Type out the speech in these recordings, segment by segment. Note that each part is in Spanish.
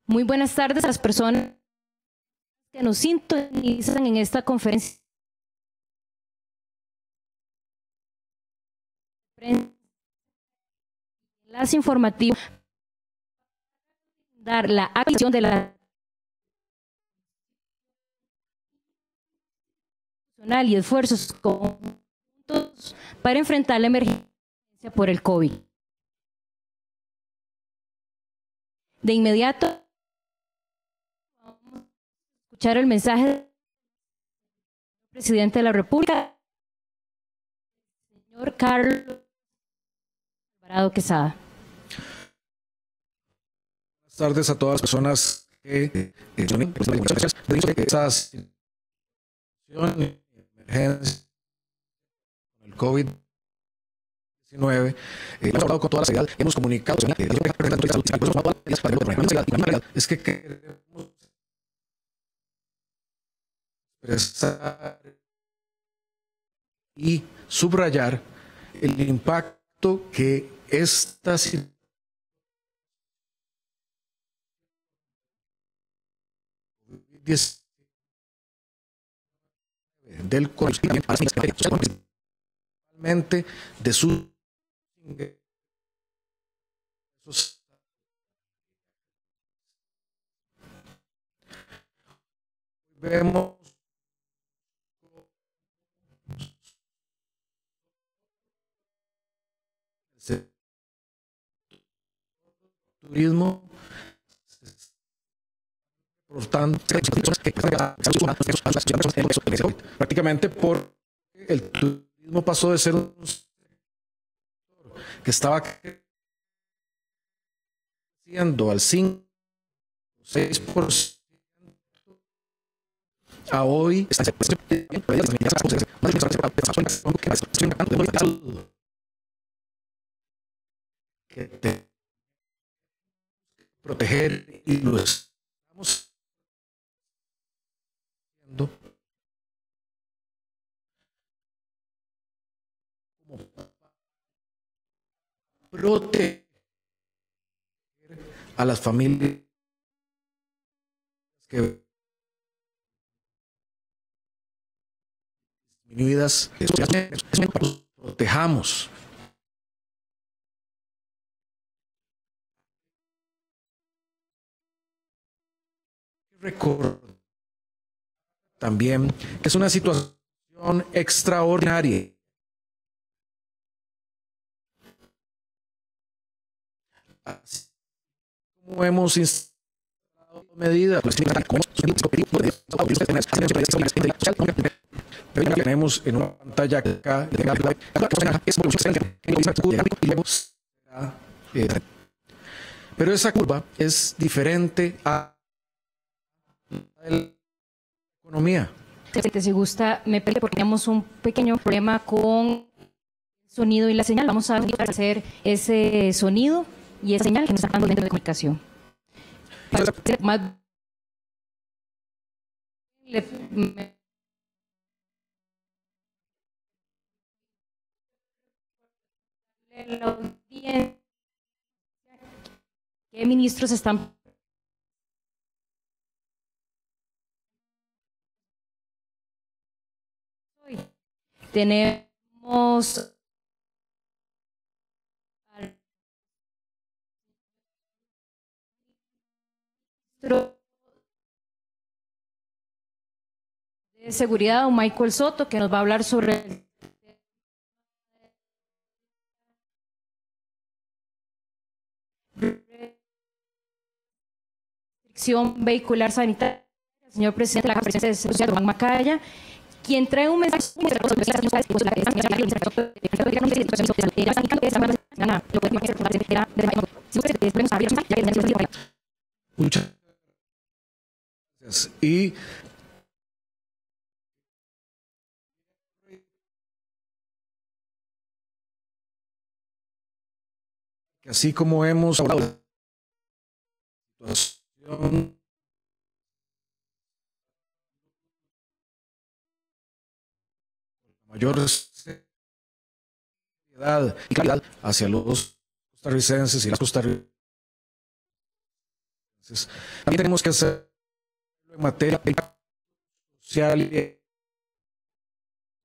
Muy buenas tardes a las personas que nos sintonizan en esta conferencia. Enlace informativo dar la acción de la y esfuerzos conjuntos para enfrentar la emergencia por el COVID. De inmediato vamos a escuchar el mensaje del presidente de la República, señor Carlos Alvarado Quesada. Buenas tardes a todas las personas que esa situación de emergencia con el COVID-19, hemos hablado con toda la seguridad, hemos comunicado, es que queremos expresar y subrayar el impacto que esta situación del coronavirus de sus ingresos. Vemos el turismo prácticamente por el turismo pasó de ser un sector que estaba creciendo al 5-6% a hoy está que proteger y lo estamos haciendo como proteger a las familias que disminuidas, protejamos. Recordar también que es una situación extraordinaria. Así como hemos instalado medidas, tenemos en una pantalla acá, pero esa curva es diferente a la economía. Si gusta, me permite, porque tenemos un pequeño problema con el sonido y la señal. Vamos a hacer ese sonido y esa señal que nos está dando dentro de comunicación. Para ser más la audiencia, ¿qué ministros están? Tenemos al ministro de Seguridad, Michael Soto, que nos va a hablar sobre restricción vehicular sanitaria, el señor presidente de la Presidencia de Seguridad, Román Macaya, quien trae un mensaje muchas gracias. Y así como hemos hablado de la situación mayor seriedad y claridad hacia los costarricenses y las costarricenses También tenemos que hacer en materia social y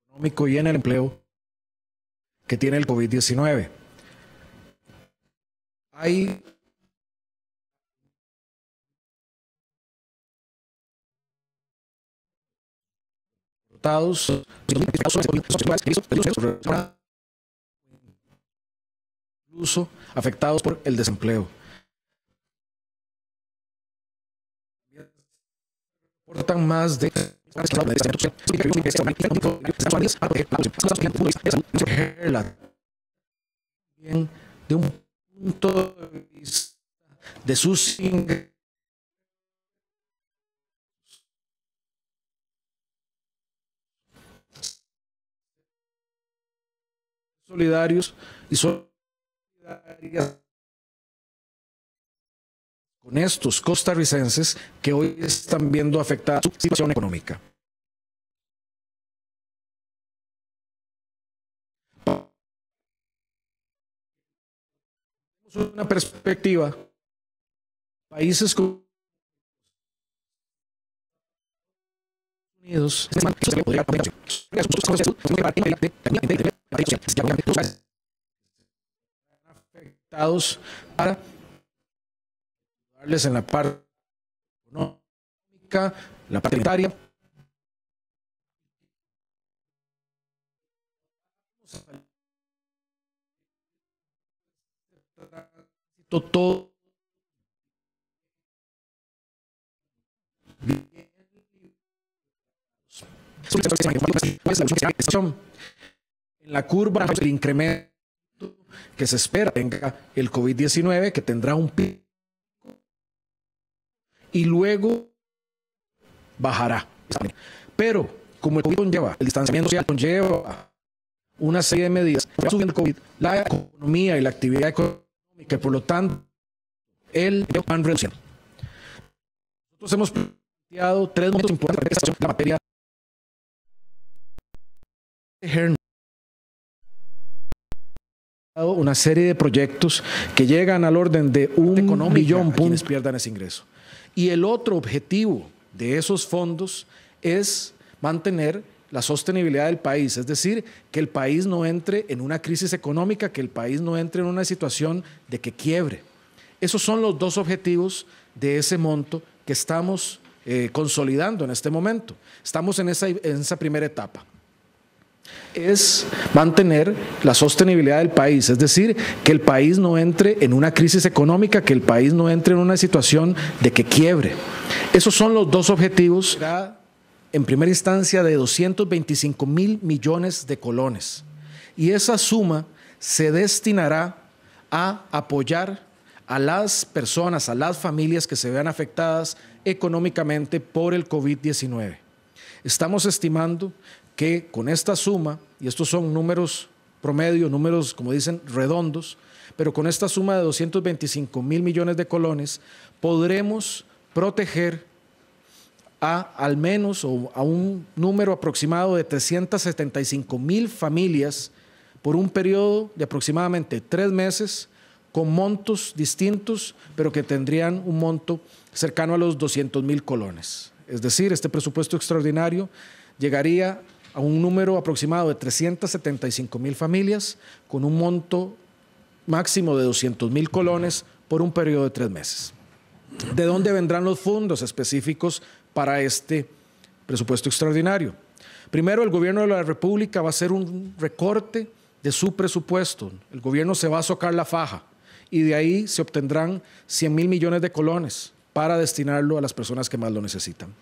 económico y en el empleo que tiene el COVID-19. Hay incluso afectados por el desempleo. Reportan más de de un punto de vista de sus ingresos solidarios y solidarias con estos costarricenses que hoy están viendo afectada su situación económica. Tenemos una perspectiva, países como Estados Unidos afectados para darles en la parte económica, la parte sanitaria. Todo en la curva del incremento que se espera tenga el COVID-19, que tendrá un pico y luego bajará. Pero como el COVID conlleva, el distanciamiento social conlleva una serie de medidas, va subiendo el COVID, la economía y la actividad económica, y por lo tanto el van reduciendo. Nosotros hemos planteado tres momentos importantes en la materia de una serie de proyectos que llegan al orden de $1 billón quienes pierdan ese ingreso. Y el otro objetivo de esos fondos es mantener la sostenibilidad del país, es decir, que el país no entre en una crisis económica, que el país no entre en una situación de que quiebre. Esos son los dos objetivos de ese monto que estamos consolidando en este momento. Estamos en esa primera etapa. Es mantener la sostenibilidad del país, es decir, que el país no entre en una crisis económica, que el país no entre en una situación de que quiebre. Esos son los dos objetivos. En primera instancia de 225.000 millones de colones. Y esa suma se destinará a apoyar a las personas, a las familias que se vean afectadas económicamente por el COVID-19. Estamos estimando que con esta suma, y estos son números promedio, números como dicen redondos, pero con esta suma de 225.000 millones de colones podremos proteger al menos o a un número aproximado de 375.000 familias por un periodo de aproximadamente 3 meses con montos distintos, pero que tendrían un monto cercano a los 200.000 colones. Es decir, este presupuesto extraordinario llegaría a un número aproximado de 375.000 familias con un monto máximo de 200.000 colones por un periodo de 3 meses. ¿De dónde vendrán los fondos específicos para este presupuesto extraordinario? Primero, el gobierno de la República va a hacer un recorte de su presupuesto. El gobierno se va a socar la faja y de ahí se obtendrán 100.000 millones de colones para destinarlo a las personas que más lo necesitan.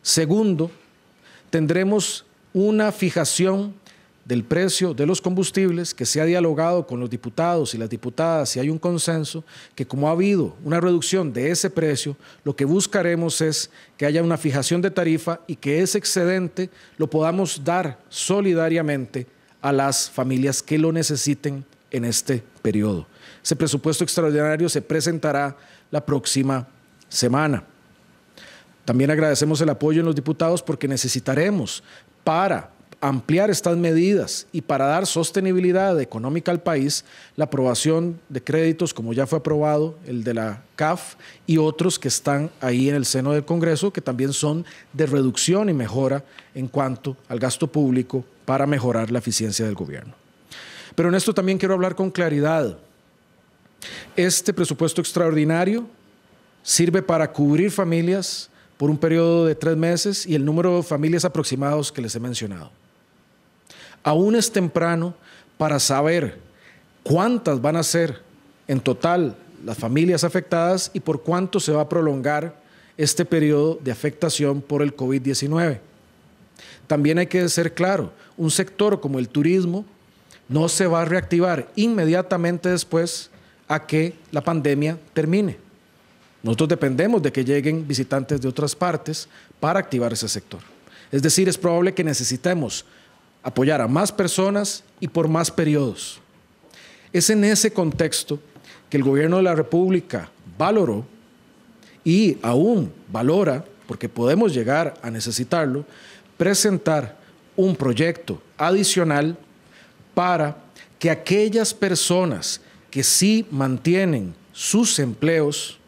Segundo, tendremos una fijación del precio de los combustibles que se ha dialogado con los diputados y las diputadas y hay un consenso que como ha habido una reducción de ese precio, lo que buscaremos es que haya una fijación de tarifa y que ese excedente lo podamos dar solidariamente a las familias que lo necesiten en este periodo. Ese presupuesto extraordinario se presentará la próxima semana. También agradecemos el apoyo en los diputados porque necesitaremos para ampliar estas medidas y para dar sostenibilidad económica al país, la aprobación de créditos, como ya fue aprobado, el de la CAF y otros que están ahí en el seno del Congreso, que también son de reducción y mejora en cuanto al gasto público para mejorar la eficiencia del gobierno. Pero en esto también quiero hablar con claridad. Este presupuesto extraordinario sirve para cubrir familias por un periodo de 3 meses y el número de familias aproximados que les he mencionado. Aún es temprano para saber cuántas van a ser en total las familias afectadas y por cuánto se va a prolongar este periodo de afectación por el COVID-19. También hay que ser claro, un sector como el turismo no se va a reactivar inmediatamente después a que la pandemia termine. Nosotros dependemos de que lleguen visitantes de otras partes para activar ese sector. Es decir, es probable que necesitemos apoyar a más personas y por más periodos. Es en ese contexto que el gobierno de la República valoró y aún valora, porque podemos llegar a necesitarlo, presentar un proyecto adicional para que aquellas personas que sí mantienen sus empleos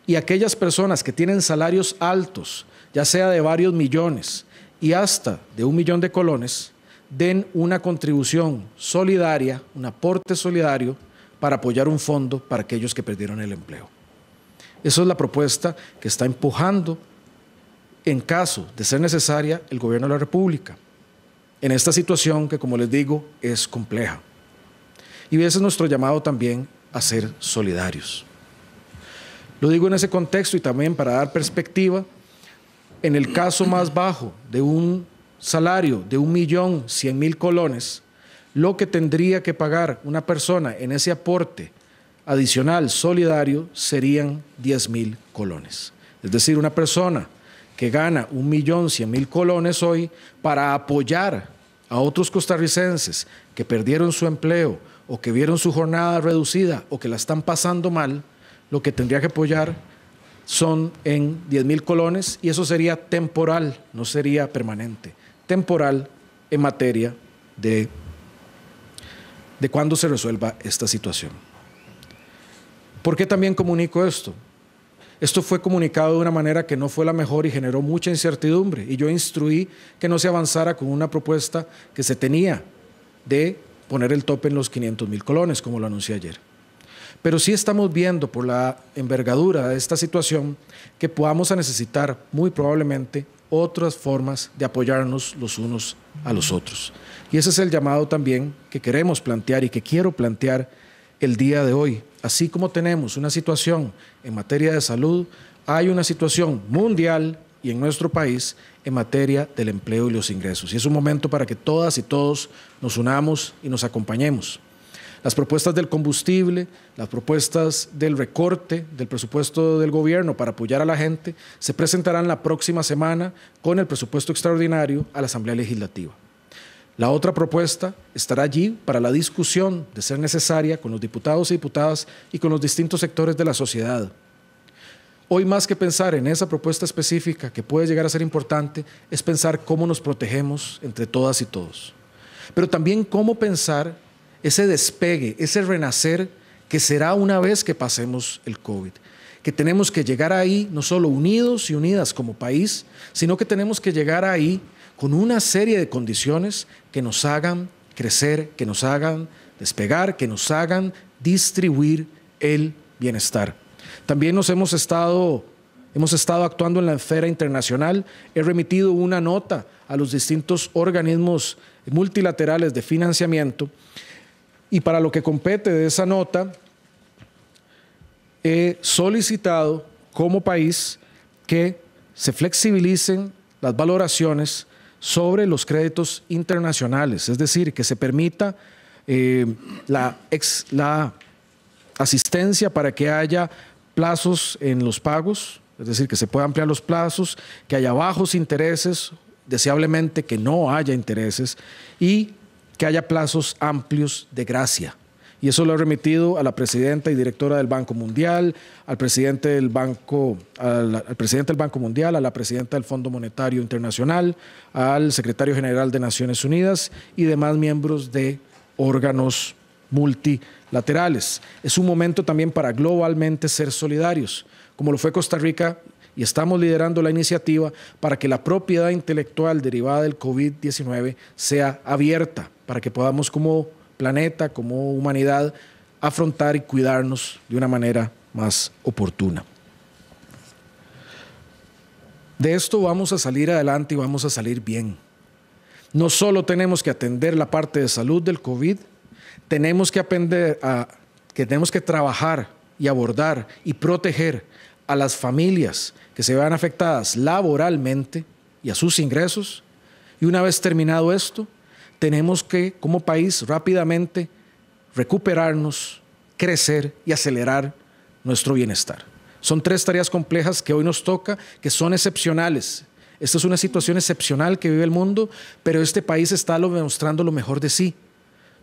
y aquellas personas que tienen salarios altos, ya sea de varios millones y hasta de 1 millón de colones, den una contribución solidaria, un aporte solidario para apoyar un fondo para aquellos que perdieron el empleo. Esa es la propuesta que está empujando, en caso de ser necesaria, el gobierno de la República, en esta situación que, como les digo, es compleja. Y ese es nuestro llamado también a ser solidarios. Lo digo en ese contexto y también para dar perspectiva, en el caso más bajo de un salario de 1.100.000 colones, lo que tendría que pagar una persona en ese aporte adicional solidario serían 10.000 colones. Es decir, una persona que gana 1.100.000 colones hoy para apoyar a otros costarricenses que perdieron su empleo o que vieron su jornada reducida o que la están pasando mal, lo que tendría que apoyar son en 10.000 colones y eso sería temporal, no sería permanente, temporal en materia de cuándo se resuelva esta situación. ¿Por qué también comunico esto? Esto fue comunicado de una manera que no fue la mejor y generó mucha incertidumbre y yo instruí que no se avanzara con una propuesta que se tenía de poner el tope en los 500.000 colones, como lo anuncié ayer. Pero sí estamos viendo por la envergadura de esta situación que podamos a necesitar muy probablemente otras formas de apoyarnos los unos a los otros. Y ese es el llamado también que queremos plantear y que quiero plantear el día de hoy. Así como tenemos una situación en materia de salud, hay una situación mundial y en nuestro país en materia del empleo y los ingresos. Y es un momento para que todas y todos nos unamos y nos acompañemos. Las propuestas del combustible, las propuestas del recorte del presupuesto del gobierno para apoyar a la gente se presentarán la próxima semana con el presupuesto extraordinario a la Asamblea Legislativa. La otra propuesta estará allí para la discusión de ser necesaria con los diputados y diputadas y con los distintos sectores de la sociedad. Hoy más que pensar en esa propuesta específica que puede llegar a ser importante, es pensar cómo nos protegemos entre todas y todos. Pero también cómo pensar ese despegue, ese renacer que será una vez que pasemos el COVID. Que tenemos que llegar ahí no solo unidos y unidas como país, sino que tenemos que llegar ahí con una serie de condiciones que nos hagan crecer, que nos hagan despegar, que nos hagan distribuir el bienestar. También hemos estado actuando en la esfera internacional. He remitido una nota a los distintos organismos multilaterales de financiamiento y para lo que compete de esa nota, he solicitado como país que se flexibilicen las valoraciones sobre los créditos internacionales, es decir, que se permita la asistencia para que haya plazos en los pagos, es decir, que se puedan ampliar los plazos, que haya bajos intereses, deseablemente que no haya intereses y que haya plazos amplios de gracia. Y eso lo he remitido a la presidenta y directora del Banco Mundial, al presidente del Banco Mundial, a la presidenta del Fondo Monetario Internacional, al secretario general de Naciones Unidas y demás miembros de órganos multilaterales. Es un momento también para globalmente ser solidarios, como lo fue Costa Rica, y estamos liderando la iniciativa para que la propiedad intelectual derivada del COVID-19 sea abierta, para que podamos como planeta, como humanidad, afrontar y cuidarnos de una manera más oportuna. De esto vamos a salir adelante y vamos a salir bien. No solo tenemos que atender la parte de salud del COVID, tenemos que trabajar y abordar y proteger a las familias que se vean afectadas laboralmente y a sus ingresos. Y una vez terminado esto, tenemos que, como país, rápidamente recuperarnos, crecer y acelerar nuestro bienestar. Son 3 tareas complejas que hoy nos toca, que son excepcionales. Esta es una situación excepcional que vive el mundo, pero este país está demostrando lo mejor de sí.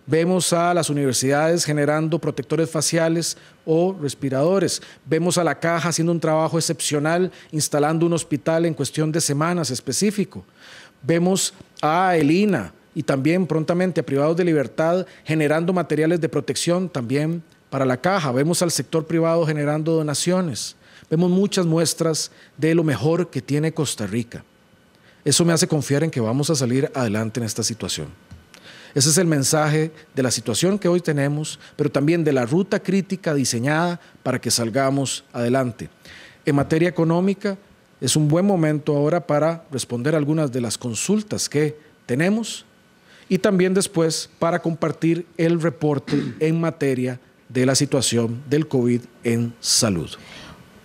Vemos a las universidades generando protectores faciales o respiradores. Vemos a la Caja haciendo un trabajo excepcional, instalando un hospital en cuestión de semanas específico. Vemos a el INA y también prontamente a Privados de Libertad generando materiales de protección también para la Caja. Vemos al sector privado generando donaciones. Vemos muchas muestras de lo mejor que tiene Costa Rica. Eso me hace confiar en que vamos a salir adelante en esta situación. Ese es el mensaje de la situación que hoy tenemos, pero también de la ruta crítica diseñada para que salgamos adelante. En materia económica, es un buen momento ahora para responder algunas de las consultas que tenemos y también después para compartir el reporte en materia de la situación del COVID en salud.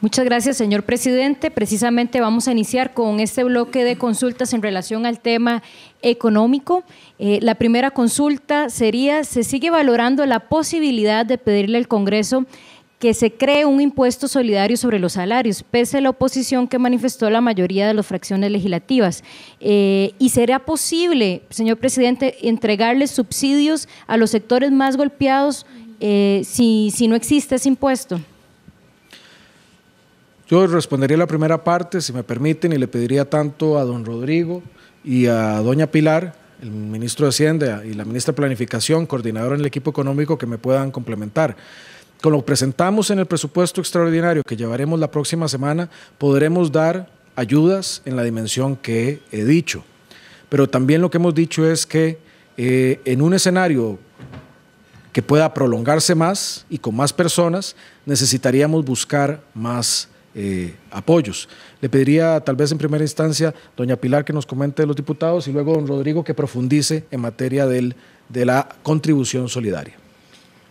Muchas gracias, señor presidente. Precisamente vamos a iniciar con este bloque de consultas en relación al tema económico. La primera consulta sería: ¿se sigue valorando la posibilidad de pedirle al Congreso que se cree un impuesto solidario sobre los salarios, pese a la oposición que manifestó la mayoría de las fracciones legislativas? ¿Y será posible, señor presidente, entregarles subsidios a los sectores más golpeados si no existe ese impuesto? Yo respondería la primera parte, si me permiten, y le pediría tanto a don Rodrigo y a doña Pilar, el ministro de Hacienda, y la ministra de Planificación, coordinadora en el equipo económico, que me puedan complementar. Con lo que presentamos en el presupuesto extraordinario que llevaremos la próxima semana, podremos dar ayudas en la dimensión que he dicho. Pero también lo que hemos dicho es que en un escenario que pueda prolongarse más y con más personas, necesitaríamos buscar más apoyos. Le pediría tal vez en primera instancia doña Pilar que nos comente de los diputados y luego don Rodrigo que profundice en materia de la contribución solidaria.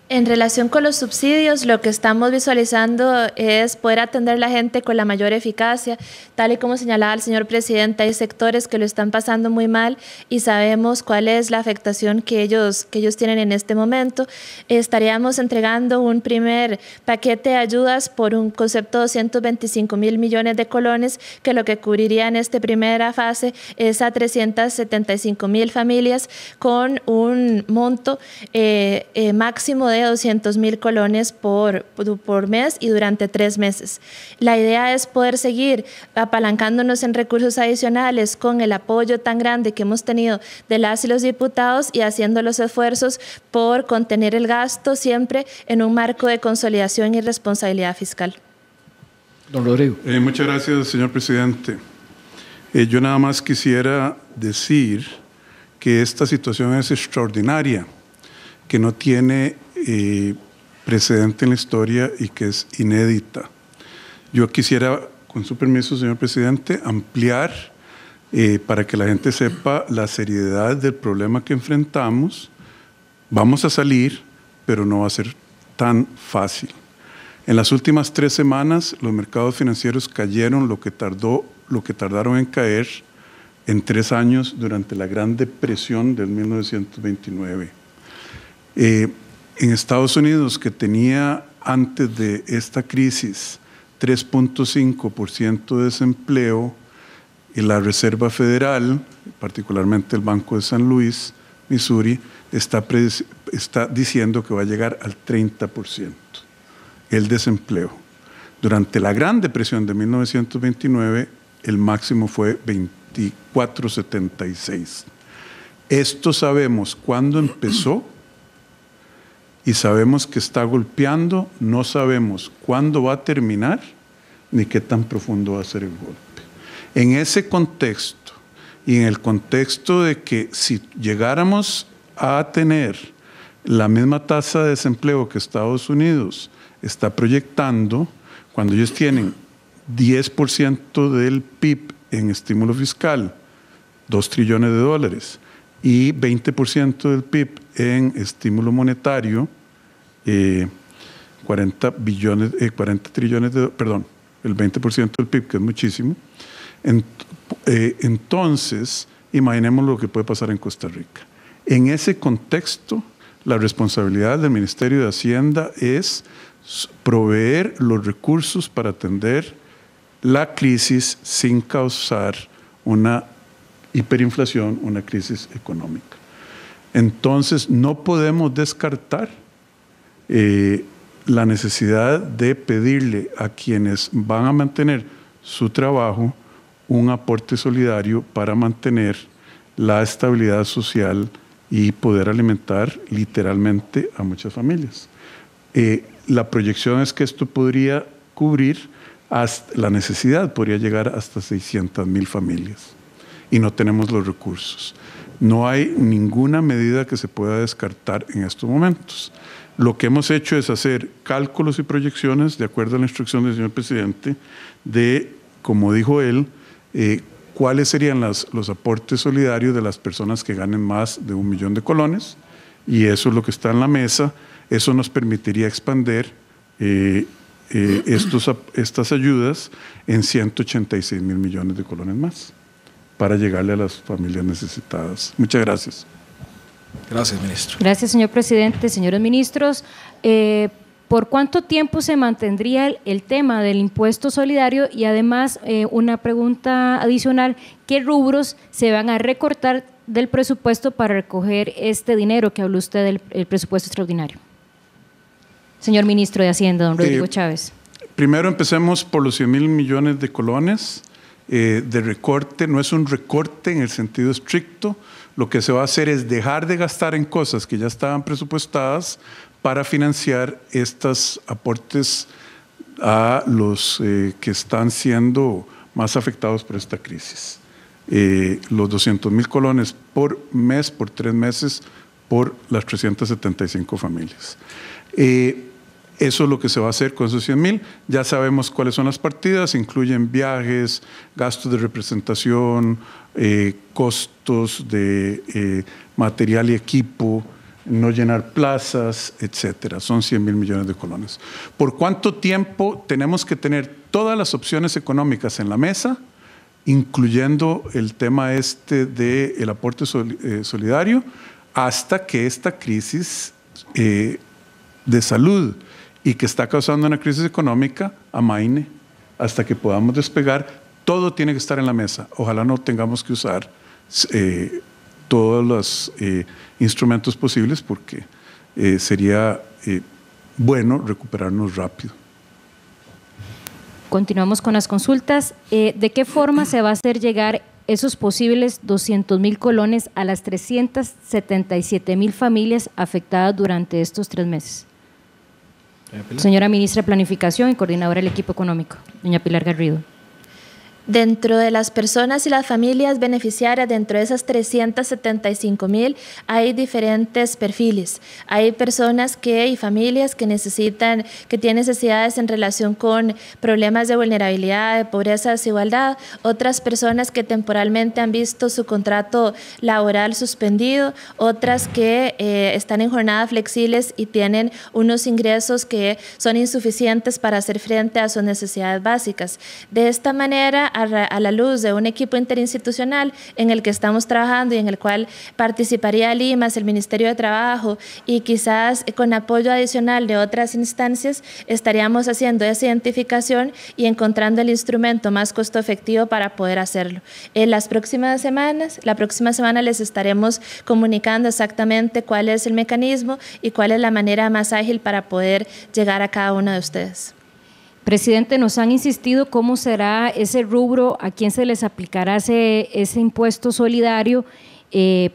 En relación con los subsidios, lo que estamos visualizando es poder atender a la gente con la mayor eficacia. Tal y como señalaba el señor presidente, hay sectores que lo están pasando muy mal y sabemos cuál es la afectación que ellos tienen en este momento. Estaríamos entregando un primer paquete de ayudas por un concepto de 225.000 millones de colones, que lo que cubriría en esta primera fase es a 375.000 familias con un monto máximo de 200.000 colones por mes y durante 3 meses. La idea es poder seguir apalancándonos en recursos adicionales con el apoyo tan grande que hemos tenido de las y los diputados y haciendo los esfuerzos por contener el gasto siempre en un marco de consolidación y responsabilidad fiscal. Don Rodrigo. Muchas gracias, señor presidente. Yo nada más quisiera decir que esta situación es extraordinaria, que no tiene precedente en la historia y que es inédita. Yo quisiera, con su permiso, señor presidente, ampliar para que la gente sepa la seriedad del problema que enfrentamos. Vamos a salir, pero no va a ser tan fácil. En las últimas 3 semanas, los mercados financieros cayeron lo que tardaron en caer en 3 años durante la Gran Depresión del 1929. En Estados Unidos, que tenía antes de esta crisis 3.5% de desempleo, y la Reserva Federal, particularmente el Banco de San Luis, Missouri, está está diciendo que va a llegar al 30%, el desempleo. Durante la Gran Depresión de 1929, el máximo fue 24,76. Esto sabemos cuándo empezó y sabemos que está golpeando, no sabemos cuándo va a terminar ni qué tan profundo va a ser el golpe. En ese contexto y en el contexto de que si llegáramos a tener la misma tasa de desempleo que Estados Unidos está proyectando, cuando ellos tienen 10% del PIB en estímulo fiscal, $2 trillones, y 20% del PIB en estímulo monetario, 40 trillones perdón, el 20% del PIB, que es muchísimo. Entonces, imaginemos lo que puede pasar en Costa Rica. En ese contexto, la responsabilidad del Ministerio de Hacienda es proveer los recursos para atender la crisis sin causar una hiperinflación, una crisis económica. Entonces, no podemos descartar la necesidad de pedirle a quienes van a mantener su trabajo un aporte solidario para mantener la estabilidad social y poder alimentar literalmente a muchas familias. La proyección es que esto podría cubrir la necesidad, podría llegar hasta 600,000 familias y no tenemos los recursos. No hay ninguna medida que se pueda descartar en estos momentos. Lo que hemos hecho es hacer cálculos y proyecciones de acuerdo a la instrucción del señor presidente de, como dijo él, cuáles serían los aportes solidarios de las personas que ganen más de 1 millón de colones, y eso es lo que está en la mesa. Eso nos permitiría expandir estas ayudas en 186,000 millones de colones más para llegarle a las familias necesitadas. Muchas gracias. Gracias, ministro. Gracias, señor presidente. Señores ministros, ¿por cuánto tiempo se mantendría el tema del impuesto solidario? Y además, una pregunta adicional, ¿qué rubros se van a recortar del presupuesto para recoger este dinero que habló usted del presupuesto extraordinario? Señor ministro de Hacienda, don Rodrigo Chávez. Primero empecemos por los 100,000 millones de colones de recorte. No es un recorte en el sentido estricto. Lo que se va a hacer es dejar de gastar en cosas que ya estaban presupuestadas para financiar estos aportes a los que están siendo más afectados por esta crisis. Los 200,000 colones por mes, por 3 meses, por las 375 familias. Eso es lo que se va a hacer con esos 100,000. Ya sabemos cuáles son las partidas, incluyen viajes, gastos de representación, costos de material y equipo, no llenar plazas, etcétera. Son 100,000 millones de colones. ¿Por cuánto tiempo tenemos que tener todas las opciones económicas en la mesa, incluyendo el tema del aporte solidario, hasta que esta crisis de salud y que está causando una crisis económica amaine, hasta que podamos despegar? Todo tiene que estar en la mesa. Ojalá no tengamos que usar todos los instrumentos posibles, porque sería bueno recuperarnos rápido. Continuamos con las consultas. ¿De qué forma se va a hacer llegar esos posibles 200,000 colones a las 377,000 familias afectadas durante estos 3 meses? Señora ministra de Planificación y coordinadora del equipo económico, doña Pilar Garrido. Dentro de las personas y las familias beneficiarias, dentro de esas 375,000, hay diferentes perfiles. Hay personas y familias que tienen necesidades en relación con problemas de vulnerabilidad, de pobreza, desigualdad. Otras personas que temporalmente han visto su contrato laboral suspendido. Otras que están en jornadas flexibles y tienen unos ingresos que son insuficientes para hacer frente a sus necesidades básicas. De esta manera, a la luz de un equipo interinstitucional en el que estamos trabajando y en el cual participaría el IMAS, el Ministerio de Trabajo y quizás con apoyo adicional de otras instancias, estaríamos haciendo esa identificación y encontrando el instrumento más costo efectivo para poder hacerlo. En la próxima semana les estaremos comunicando exactamente cuál es el mecanismo y cuál es la manera más ágil para poder llegar a cada uno de ustedes. Presidente, nos han insistido cómo será ese rubro, a quién se les aplicará ese impuesto solidario.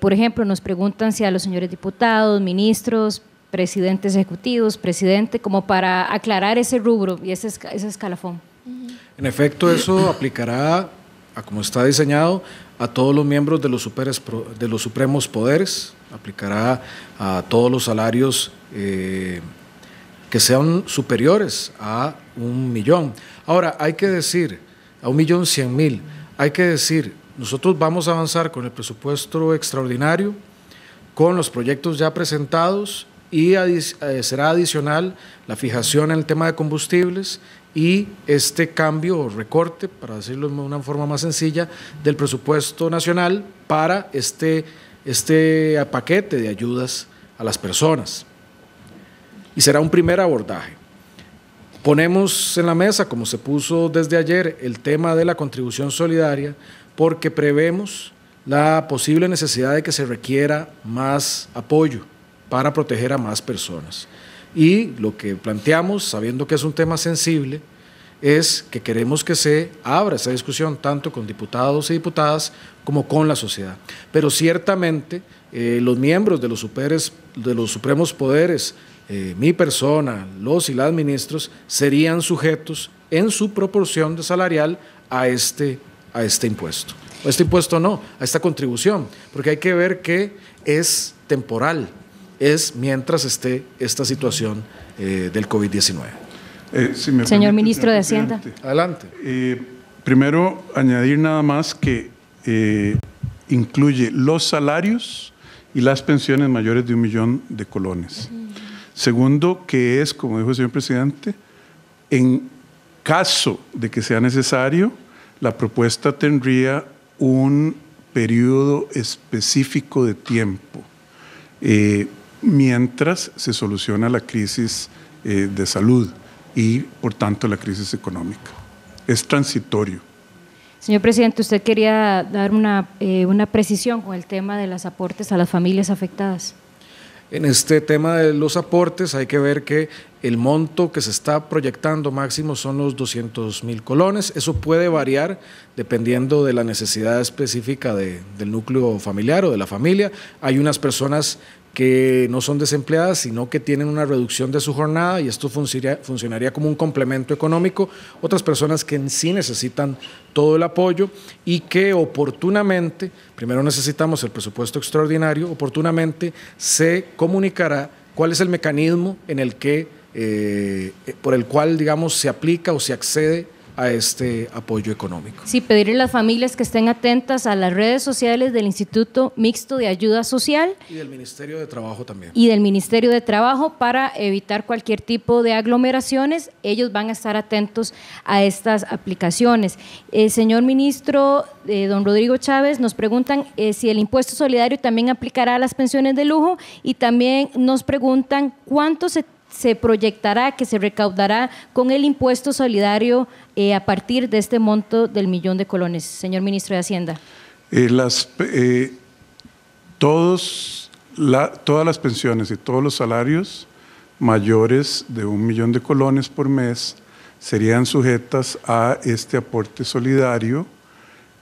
Por ejemplo, nos preguntan si a los señores diputados, ministros, presidentes ejecutivos, presidente, como para aclarar ese rubro y ese escalafón. En efecto, eso aplicará, a como está diseñado, a todos los miembros de los supremos poderes, aplicará a todos los salarios que sean superiores a 1.000.000. Ahora, hay que decir, a 1.100.000, hay que decir, nosotros vamos a avanzar con el presupuesto extraordinario, con los proyectos ya presentados y será adicional la fijación en el tema de combustibles y este cambio o recorte, para decirlo de una forma más sencilla, del presupuesto nacional para este paquete de ayudas a las personas. Y será un primer abordaje. Ponemos en la mesa, como se puso desde ayer, el tema de la contribución solidaria, porque prevemos la posible necesidad de que se requiera más apoyo para proteger a más personas. Y lo que planteamos, sabiendo que es un tema sensible, es que queremos que se abra esa discusión tanto con diputados y diputadas como con la sociedad. Pero ciertamente los miembros de los supremos poderes, mi persona, los y las ministros, serían sujetos en su proporción de salarial a este impuesto. O este impuesto no, a esta contribución, porque hay que ver que es temporal, es mientras esté esta situación del COVID-19. Señor ministro de Hacienda. Adelante. Primero, añadir nada más que incluye los salarios y las pensiones mayores de 1.000.000 de colones. Segundo, que es, como dijo el señor presidente, en caso de que sea necesario, la propuesta tendría un periodo específico de tiempo mientras se soluciona la crisis de salud y, por tanto, la crisis económica. Es transitorio. Señor presidente, usted quería dar una precisión con el tema de los aportes a las familias afectadas. En este tema de los aportes hay que ver que el monto que se está proyectando máximo son los 200.000 colones. Eso puede variar dependiendo de la necesidad específica del núcleo familiar o de la familia. Hay unas personas que no son desempleadas, sino que tienen una reducción de su jornada y esto funcionaría como un complemento económico. Otras personas que en sí necesitan todo el apoyo y que oportunamente, primero necesitamos el presupuesto extraordinario, oportunamente se comunicará cuál es el mecanismo en el que, por el cual, digamos, se aplica o se accede a este apoyo económico. Sí, pedirle a las familias que estén atentas a las redes sociales del Instituto Mixto de Ayuda Social. Y del Ministerio de Trabajo también. Y del Ministerio de Trabajo para evitar cualquier tipo de aglomeraciones. Ellos van a estar atentos a estas aplicaciones. Señor ministro, don Rodrigo Chávez, nos preguntan si el impuesto solidario también aplicará a las pensiones de lujo y también nos preguntan cuánto se proyectará que se recaudará con el impuesto solidario a partir de este monto del 1.000.000 de colones. Señor ministro de Hacienda. Todas las pensiones y todos los salarios mayores de 1.000.000 de colones por mes serían sujetas a este aporte solidario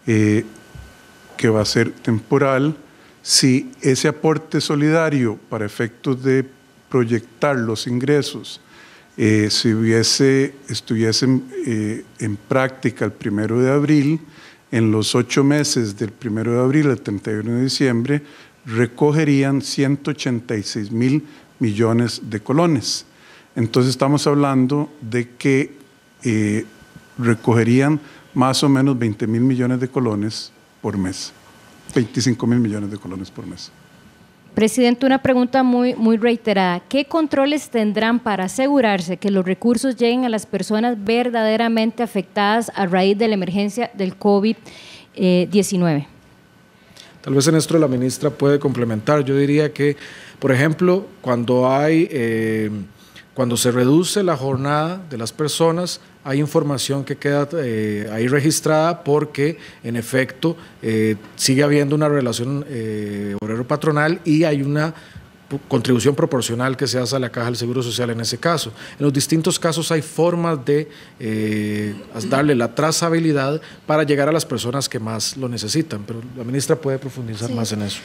que va a ser temporal. Si ese aporte solidario para efectos de proyectar los ingresos, si estuviesen en práctica el 1 de abril, en los 8 meses del 1 de abril al 31 de diciembre, recogerían 186.000 millones de colones. Entonces estamos hablando de que recogerían más o menos 20.000 millones de colones por mes, 25.000 millones de colones por mes. Presidente, una pregunta muy reiterada. ¿Qué controles tendrán para asegurarse que los recursos lleguen a las personas verdaderamente afectadas a raíz de la emergencia del COVID-19? Tal vez en esto la ministra puede complementar. Yo diría que, por ejemplo, cuando se reduce la jornada de las personas, hay información que queda ahí registrada porque, en efecto, sigue habiendo una relación obrero-patronal y hay una contribución proporcional que se hace a la Caja del Seguro Social en ese caso. En los distintos casos hay formas de darle la trazabilidad para llegar a las personas que más lo necesitan, pero la ministra puede profundizar más en eso.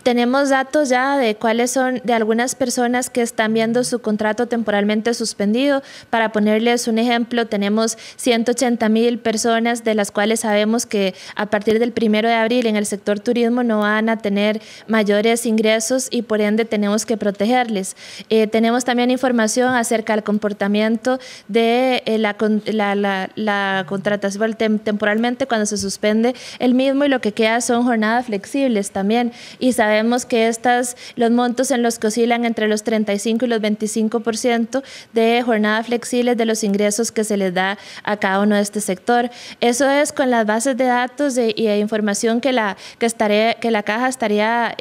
Tenemos datos ya de cuáles son de algunas personas que están viendo su contrato temporalmente suspendido. Para ponerles un ejemplo, tenemos 180,000 personas de las cuales sabemos que a partir del 1 de abril en el sector turismo no van a tener mayores ingresos y por ende tenemos que protegerles. Tenemos también información acerca del comportamiento de la contratación temporalmente cuando se suspende el mismo, y lo que queda son jornadas flexibles también, y sabemos que los montos en los que oscilan entre los 35 y los 25% de jornadas flexibles de los ingresos que se les da a cada uno de este sector. Eso es con las bases de datos y de información que la Caja estaría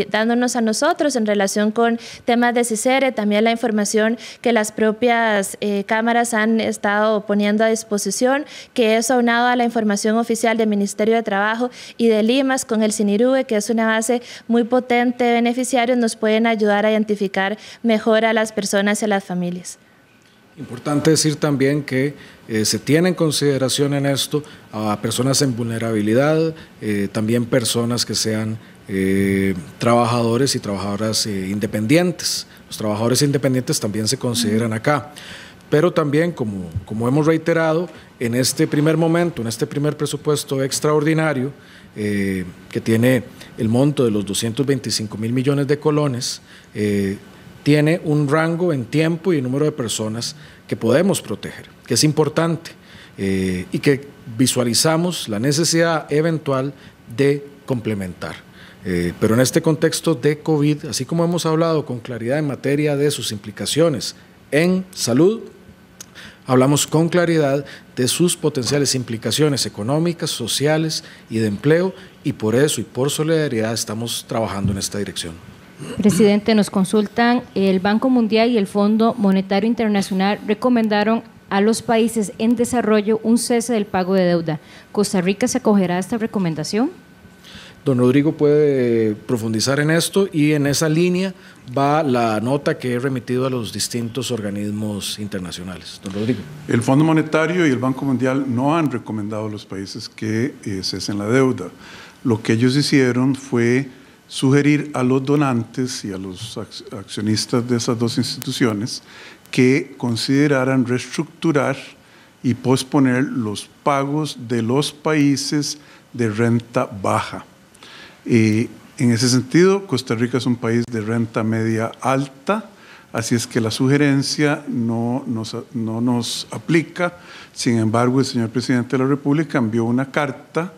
dándonos a nosotros en relación con temas de CICERE, también la información que las propias cámaras han estado poniendo a disposición, que es aunado a la información oficial del Ministerio de Trabajo y de Limas con el CINIRUE, que es una base muy potente de beneficiarios, nos pueden ayudar a identificar mejor a las personas y a las familias. Importante decir también que se tiene en consideración en esto a personas en vulnerabilidad, también personas que sean trabajadores y trabajadoras independientes. Los trabajadores independientes también se consideran acá. Pero también, como hemos reiterado, en este primer momento, en este primer presupuesto extraordinario, que tiene el monto de los 225,000 millones de colones, tiene un rango en tiempo y en número de personas que podemos proteger, que es importante, y que visualizamos la necesidad eventual de complementar. Pero en este contexto de COVID, así como hemos hablado con claridad en materia de sus implicaciones en salud, hablamos con claridad de sus potenciales implicaciones económicas, sociales y de empleo, y por eso y por solidaridad estamos trabajando en esta dirección. Presidente, nos consultan, el Banco Mundial y el Fondo Monetario Internacional recomendaron a los países en desarrollo un cese del pago de deuda. ¿Costa Rica se acogerá a esta recomendación? Don Rodrigo puede profundizar en esto, y en esa línea va la nota que he remitido a los distintos organismos internacionales. Don Rodrigo. El Fondo Monetario y el Banco Mundial no han recomendado a los países que cesen la deuda. Lo que ellos hicieron fue sugerir a los donantes y a los accionistas de esas dos instituciones que consideraran reestructurar y posponer los pagos de los países de renta baja. En ese sentido, Costa Rica es un país de renta media alta, así es que la sugerencia no nos aplica. Sin embargo, el señor presidente de la República envió una carta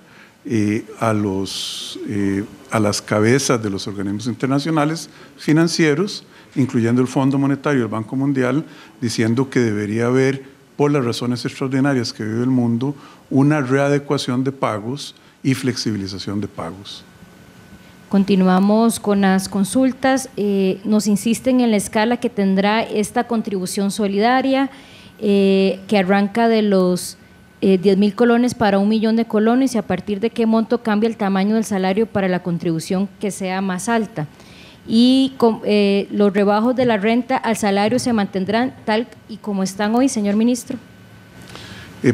a las cabezas de los organismos internacionales financieros, incluyendo el Fondo Monetario y el Banco Mundial, diciendo que debería haber, por las razones extraordinarias que vive el mundo, una readecuación de pagos y flexibilización de pagos. Continuamos con las consultas. Nos insisten en la escala que tendrá esta contribución solidaria, que arranca de los 10,000 colones para 1 millón de colones, y a partir de qué monto cambia el tamaño del salario para la contribución que sea más alta. Y los rebajos de la renta al salario se mantendrán tal y como están hoy, señor ministro.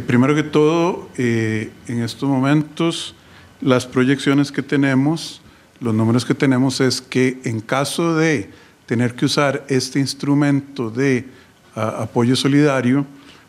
Primero que todo, en estos momentos, las proyecciones que tenemos, los números que tenemos es que en caso de tener que usar este instrumento de apoyo solidario,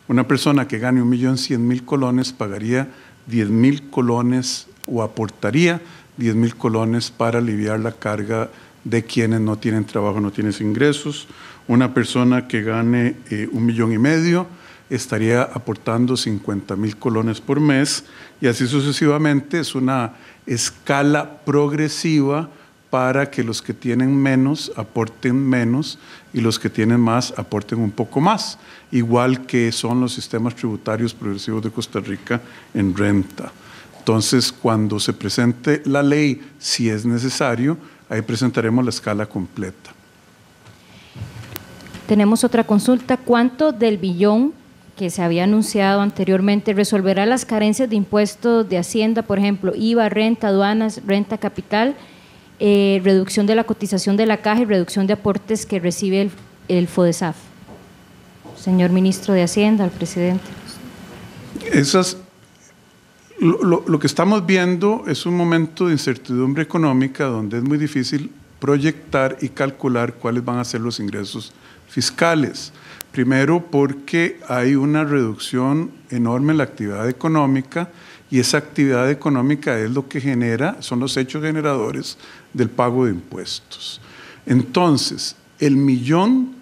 una persona que gane 1.100.000 colones pagaría 10,000 colones o aportaría 10,000 colones para aliviar la carga de quienes no tienen trabajo, no tienen ingresos. Una persona que gane 1,5 millones estaría aportando 50,000 colones por mes, y así sucesivamente. Es una escala progresiva para que los que tienen menos aporten menos y los que tienen más aporten un poco más, igual que son los sistemas tributarios progresivos de Costa Rica en renta. Entonces, cuando se presente la ley, si es necesario, ahí presentaremos la escala completa. Tenemos otra consulta. ¿Cuánto del billón que se había anunciado anteriormente resolverá las carencias de impuestos de Hacienda, por ejemplo, IVA, renta, aduanas, renta capital, reducción de la cotización de la caja y reducción de aportes que recibe el FODESAF? Señor Ministro de Hacienda, al presidente. Lo que estamos viendo es un momento de incertidumbre económica donde es muy difícil proyectar y calcular cuáles van a ser los ingresos fiscales. Primero, porque hay una reducción enorme en la actividad económica y esa actividad económica es lo que son los hechos generadores del pago de impuestos. Entonces, el billón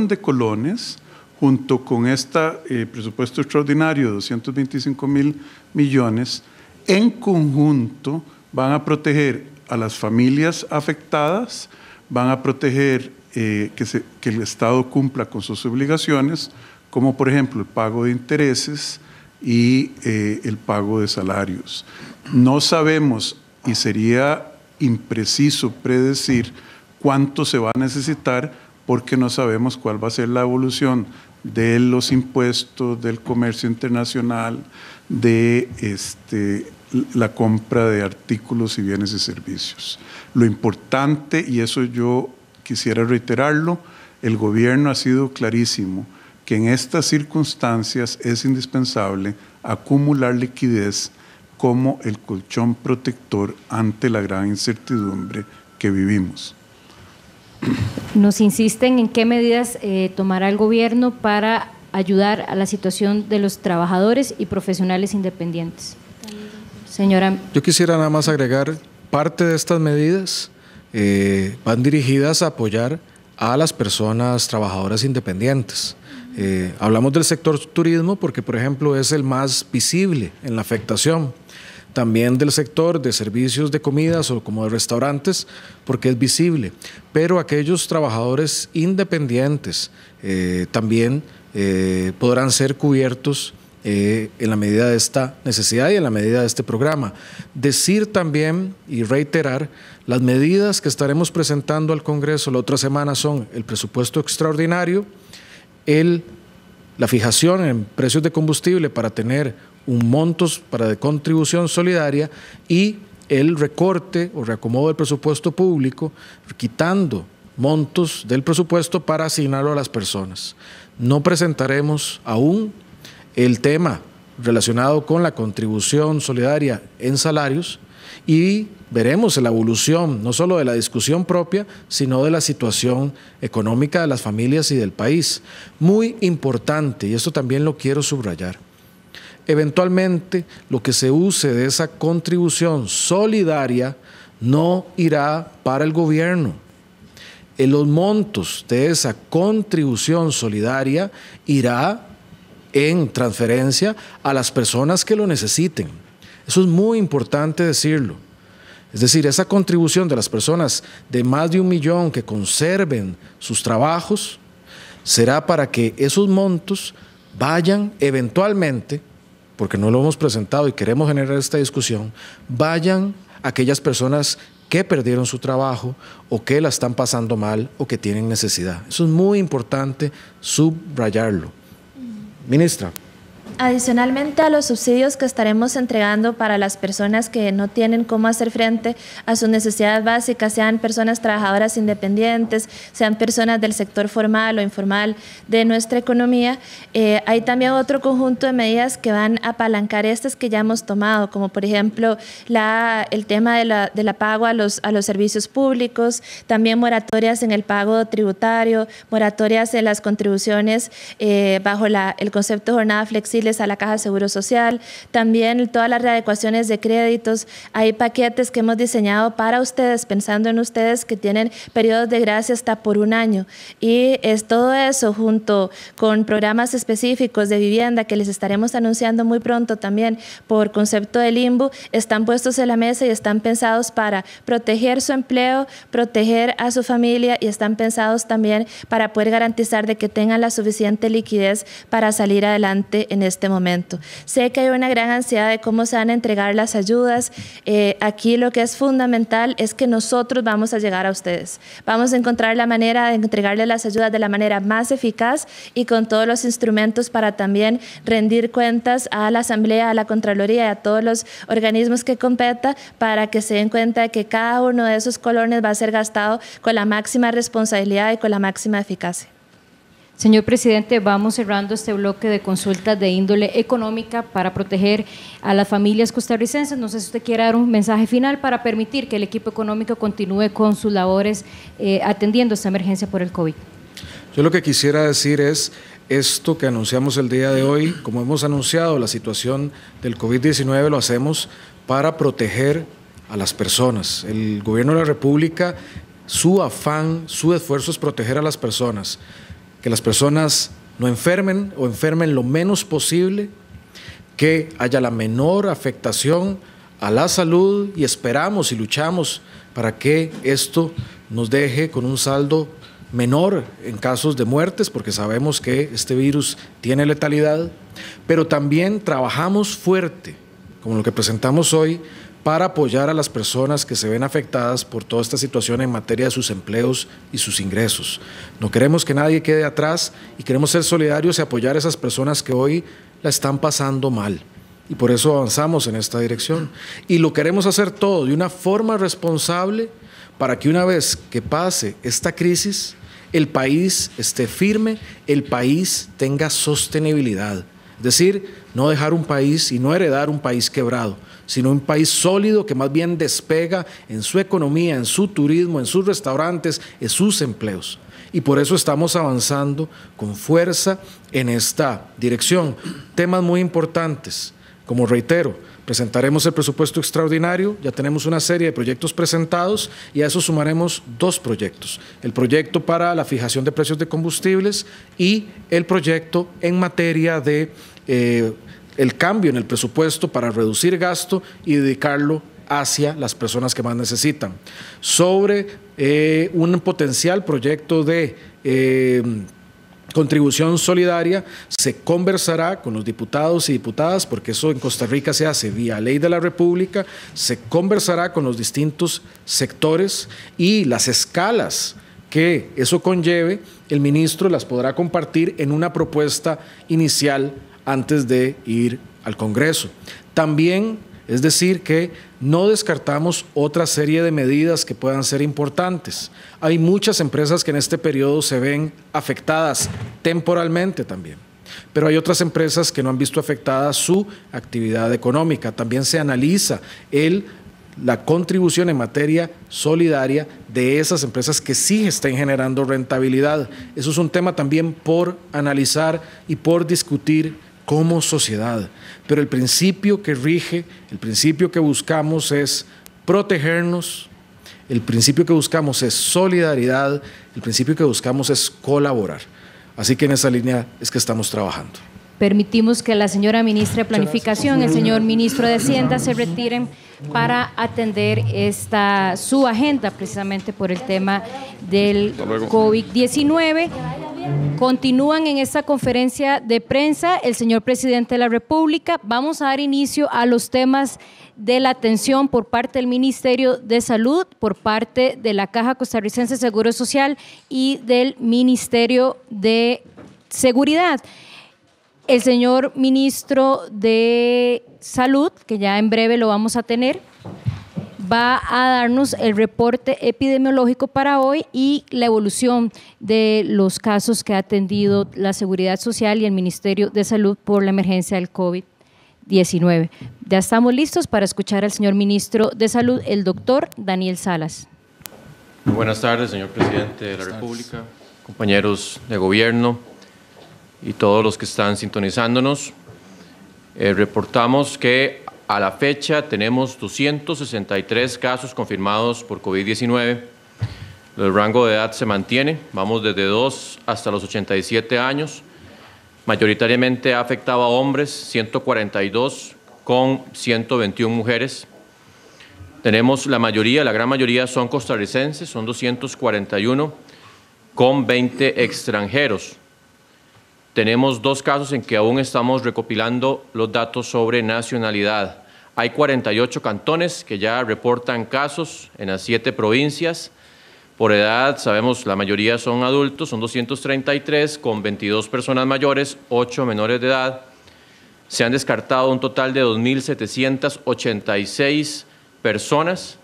de colones, junto con este presupuesto extraordinario de 225.000 millones, en conjunto van a proteger a las familias afectadas, van a proteger que el Estado cumpla con sus obligaciones, como por ejemplo el pago de intereses y el pago de salarios. No sabemos, y sería impreciso predecir cuánto se va a necesitar, porque no sabemos cuál va a ser la evolución de los impuestos, del comercio internacional, de la compra de artículos y bienes y servicios. Lo importante, y eso yo quisiera reiterarlo, el gobierno ha sido clarísimo que en estas circunstancias es indispensable acumular liquidez como el colchón protector ante la gran incertidumbre que vivimos. Nos insisten en qué medidas tomará el gobierno para ayudar a la situación de los trabajadores y profesionales independientes. Señora. Yo quisiera nada más agregar, parte de estas medidas van dirigidas a apoyar a las personas trabajadoras independientes. Hablamos del sector turismo porque, por ejemplo, es el más visible en la afectación. También del sector de servicios de comidas o como de restaurantes, porque es visible. Pero aquellos trabajadores independientes también podrán ser cubiertos en la medida de esta necesidad y en la medida de este programa. Decir también y reiterar, las medidas que estaremos presentando al Congreso la otra semana son el presupuesto extraordinario, la fijación en precios de combustible para tener un montos para de contribución solidaria y el recorte o reacomodo del presupuesto público, quitando montos del presupuesto para asignarlo a las personas. No presentaremos aún el tema relacionado con la contribución solidaria en salarios y veremos la evolución no solo de la discusión propia, sino de la situación económica de las familias y del país. Muy importante, y esto también lo quiero subrayar. Eventualmente, lo que se use de esa contribución solidaria no irá para el gobierno. Los montos de esa contribución solidaria irá en transferencia a las personas que lo necesiten. Eso es muy importante decirlo. Es decir, esa contribución de las personas de más de 1 millón que conserven sus trabajos será para que esos montos vayan eventualmente, porque no lo hemos presentado y queremos generar esta discusión, vayan a aquellas personas que perdieron su trabajo o que la están pasando mal o que tienen necesidad. Eso es muy importante subrayarlo. Ministra. Adicionalmente a los subsidios que estaremos entregando para las personas que no tienen cómo hacer frente a sus necesidades básicas, sean personas trabajadoras independientes, sean personas del sector formal o informal de nuestra economía, hay también otro conjunto de medidas que van a apalancar estas que ya hemos tomado, como por ejemplo el tema de la pago a los servicios públicos, también moratorias en el pago tributario, moratorias en las contribuciones bajo el concepto de jornada flexible familias a la Caja de Seguro Social, también todas las readecuaciones de créditos. Hay paquetes que hemos diseñado para ustedes, pensando en ustedes que tienen periodos de gracia hasta por 1 año. Y es todo eso junto con programas específicos de vivienda que les estaremos anunciando muy pronto también por concepto del INBU, están puestos en la mesa y están pensados para proteger su empleo, proteger a su familia, y están pensados también para poder garantizar de que tengan la suficiente liquidez para salir adelante en este momento. Sé que hay una gran ansiedad de cómo se van a entregar las ayudas. Aquí lo que es fundamental es que nosotros vamos a llegar a ustedes. Vamos a encontrar la manera de entregarles las ayudas de la manera más eficaz y con todos los instrumentos para también rendir cuentas a la Asamblea, a la Contraloría y a todos los organismos que competa, para que se den cuenta de que cada uno de esos colones va a ser gastado con la máxima responsabilidad y con la máxima eficacia. Señor presidente, vamos cerrando este bloque de consultas de índole económica para proteger a las familias costarricenses. No sé si usted quiere dar un mensaje final para permitir que el equipo económico continúe con sus labores atendiendo esta emergencia por el COVID. Yo lo que quisiera decir es esto que anunciamos el día de hoy. Como hemos anunciado la situación del COVID-19, lo hacemos para proteger a las personas. El gobierno de la República, su afán, su esfuerzo es proteger a las personas, que las personas no enfermen o enfermen lo menos posible, que haya la menor afectación a la salud, y esperamos y luchamos para que esto nos deje con un saldo menor en casos de muertes, porque sabemos que este virus tiene letalidad, pero también trabajamos fuerte, como lo que presentamos hoy, para apoyar a las personas que se ven afectadas por toda esta situación en materia de sus empleos y sus ingresos. No queremos que nadie quede atrás y queremos ser solidarios y apoyar a esas personas que hoy la están pasando mal. Y por eso avanzamos en esta dirección. Y lo queremos hacer todo de una forma responsable para que una vez que pase esta crisis, el país esté firme, el país tenga sostenibilidad. Es decir, no dejar un país y no heredar un país quebrado, sino un país sólido que más bien despega en su economía, en su turismo, en sus restaurantes, en sus empleos. Y por eso estamos avanzando con fuerza en esta dirección. Temas muy importantes, como reitero, presentaremos el presupuesto extraordinario, ya tenemos una serie de proyectos presentados y a eso sumaremos 2 proyectos. El proyecto para la fijación de precios de combustibles y el proyecto en materia de el cambio en el presupuesto para reducir gasto y dedicarlo hacia las personas que más necesitan. Sobre un potencial proyecto de contribución solidaria, se conversará con los diputados y diputadas, porque eso en Costa Rica se hace vía ley de la República, se conversará con los distintos sectores y las escalas que eso conlleve, el ministro las podrá compartir en una propuesta inicial antes de ir al Congreso. También, es decir, que no descartamos otra serie de medidas que puedan ser importantes. Hay muchas empresas que en este periodo se ven afectadas temporalmente también, pero hay otras empresas que no han visto afectada su actividad económica. También se analiza la contribución en materia solidaria de esas empresas que sí estén generando rentabilidad. Eso es un tema también por analizar y por discutir como sociedad. Pero el principio que rige, el principio que buscamos es protegernos, el principio que buscamos es solidaridad, el principio que buscamos es colaborar. Así que en esa línea es que estamos trabajando. Permitimos que la señora ministra de Planificación, el señor ministro de Hacienda se retiren para atender su agenda precisamente por el tema del COVID-19. Continúan en esta conferencia de prensa el señor presidente de la República. Vamos a dar inicio a los temas de la atención por parte del Ministerio de Salud, por parte de la Caja Costarricense de Seguro Social y del Ministerio de Seguridad. El señor ministro de Salud, que ya en breve lo vamos a tener, va a darnos el reporte epidemiológico para hoy y la evolución de los casos que ha atendido la Seguridad Social y el Ministerio de Salud por la emergencia del COVID-19. Ya estamos listos para escuchar al señor ministro de Salud, el doctor Daniel Salas. Muy buenas tardes, señor presidente de la República, compañeros de gobierno y todos los que están sintonizándonos. reportamos que a la fecha tenemos 263 casos confirmados por COVID-19. El rango de edad se mantiene, vamos desde 2 hasta los 87 años. Mayoritariamente ha afectado a hombres, 142 con 121 mujeres. Tenemos la gran mayoría son costarricenses, son 241 con 20 extranjeros. Tenemos 2 casos en que aún estamos recopilando los datos sobre nacionalidad. Hay 48 cantones que ya reportan casos en las 7 provincias. Por edad, sabemos, la mayoría son adultos, son 233 con 22 personas mayores, 8 menores de edad. Se han descartado un total de 2.786 personas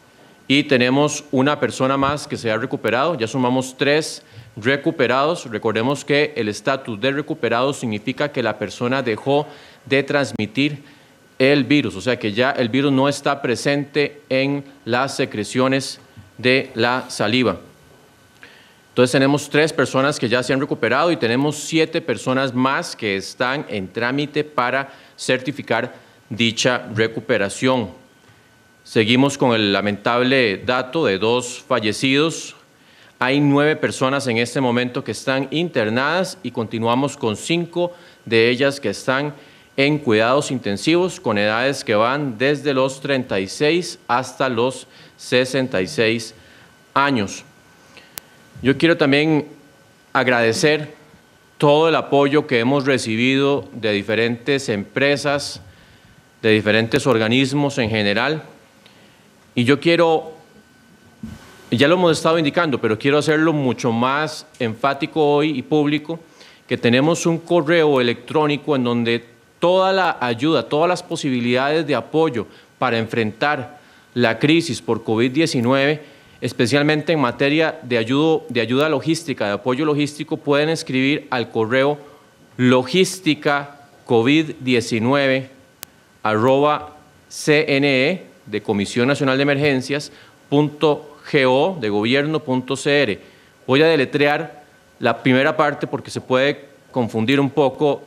y tenemos una persona más que se ha recuperado. Ya sumamos 3 recuperados. Recordemos que el estatus de recuperado significa que la persona dejó de transmitir el virus, o sea que ya el virus no está presente en las secreciones de la saliva. Entonces tenemos 3 personas que ya se han recuperado y tenemos 7 personas más que están en trámite para certificar dicha recuperación. Seguimos con el lamentable dato de 2 fallecidos. Hay 9 personas en este momento que están internadas y continuamos con 5 de ellas que están en cuidados intensivos con edades que van desde los 36 hasta los 66 años. Yo quiero también agradecer todo el apoyo que hemos recibido de diferentes empresas, de diferentes organismos en general. Y yo quiero, ya lo hemos estado indicando, pero quiero hacerlo mucho más enfático hoy y público, que tenemos un correo electrónico en donde toda la ayuda, todas las posibilidades de apoyo para enfrentar la crisis por COVID-19, especialmente en materia de ayuda logística, de apoyo logístico, pueden escribir al correo logísticacovid19@cne de Comisión Nacional de Emergencias .go de gobierno.cr. Voy a deletrear la primera parte porque se puede confundir un poco,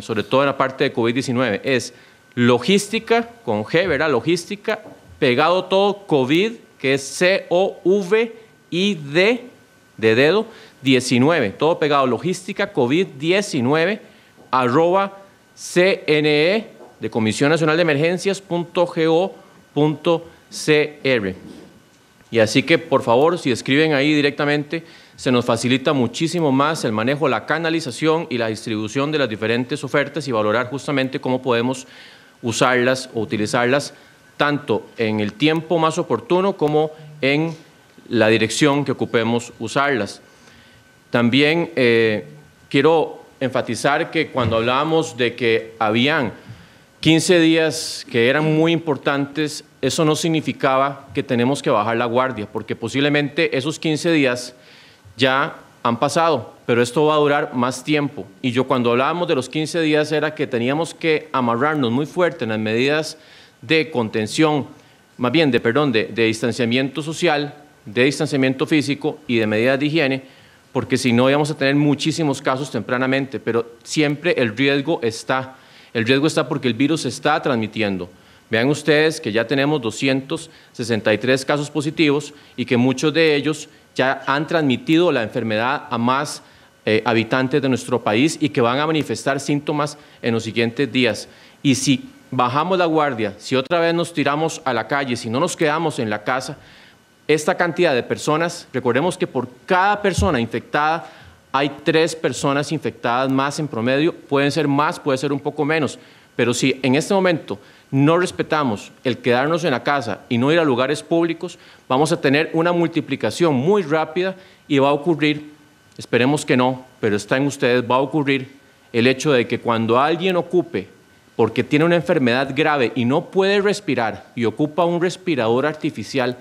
sobre todo en la parte de COVID-19. Es logística, con G, ¿verdad? Logística, pegado todo, COVID, que es COVID de dedo, 19, todo pegado, logística COVID-19 @CNE de Comisión Nacional de Emergencias .go.cr. Y así que, por favor, si escriben ahí directamente, se nos facilita muchísimo más el manejo, la canalización y la distribución de las diferentes ofertas y valorar justamente cómo podemos usarlas o utilizarlas tanto en el tiempo más oportuno como en la dirección que ocupemos usarlas. También quiero enfatizar que cuando hablábamos de que habían 15 días que eran muy importantes, eso no significaba que tenemos que bajar la guardia, porque posiblemente esos 15 días ya han pasado, pero esto va a durar más tiempo. Y yo cuando hablábamos de los 15 días era que teníamos que amarrarnos muy fuerte en las medidas de contención, más bien de distanciamiento social, de distanciamiento físico y de medidas de higiene, porque si no íbamos a tener muchísimos casos tempranamente, pero siempre el riesgo está. El riesgo está porque el virus se está transmitiendo. Vean ustedes que ya tenemos 263 casos positivos y que muchos de ellos ya han transmitido la enfermedad a más habitantes de nuestro país y que van a manifestar síntomas en los siguientes días. Y si bajamos la guardia, si otra vez nos tiramos a la calle, si no nos quedamos en la casa, esta cantidad de personas, recordemos que por cada persona infectada hay 3 personas infectadas más en promedio, pueden ser más, puede ser un poco menos, pero si en este momento no respetamos el quedarnos en la casa y no ir a lugares públicos, vamos a tener una multiplicación muy rápida y va a ocurrir, esperemos que no, pero está en ustedes, va a ocurrir el hecho de que cuando alguien ocupe, porque tiene una enfermedad grave y no puede respirar y ocupa un respirador artificial,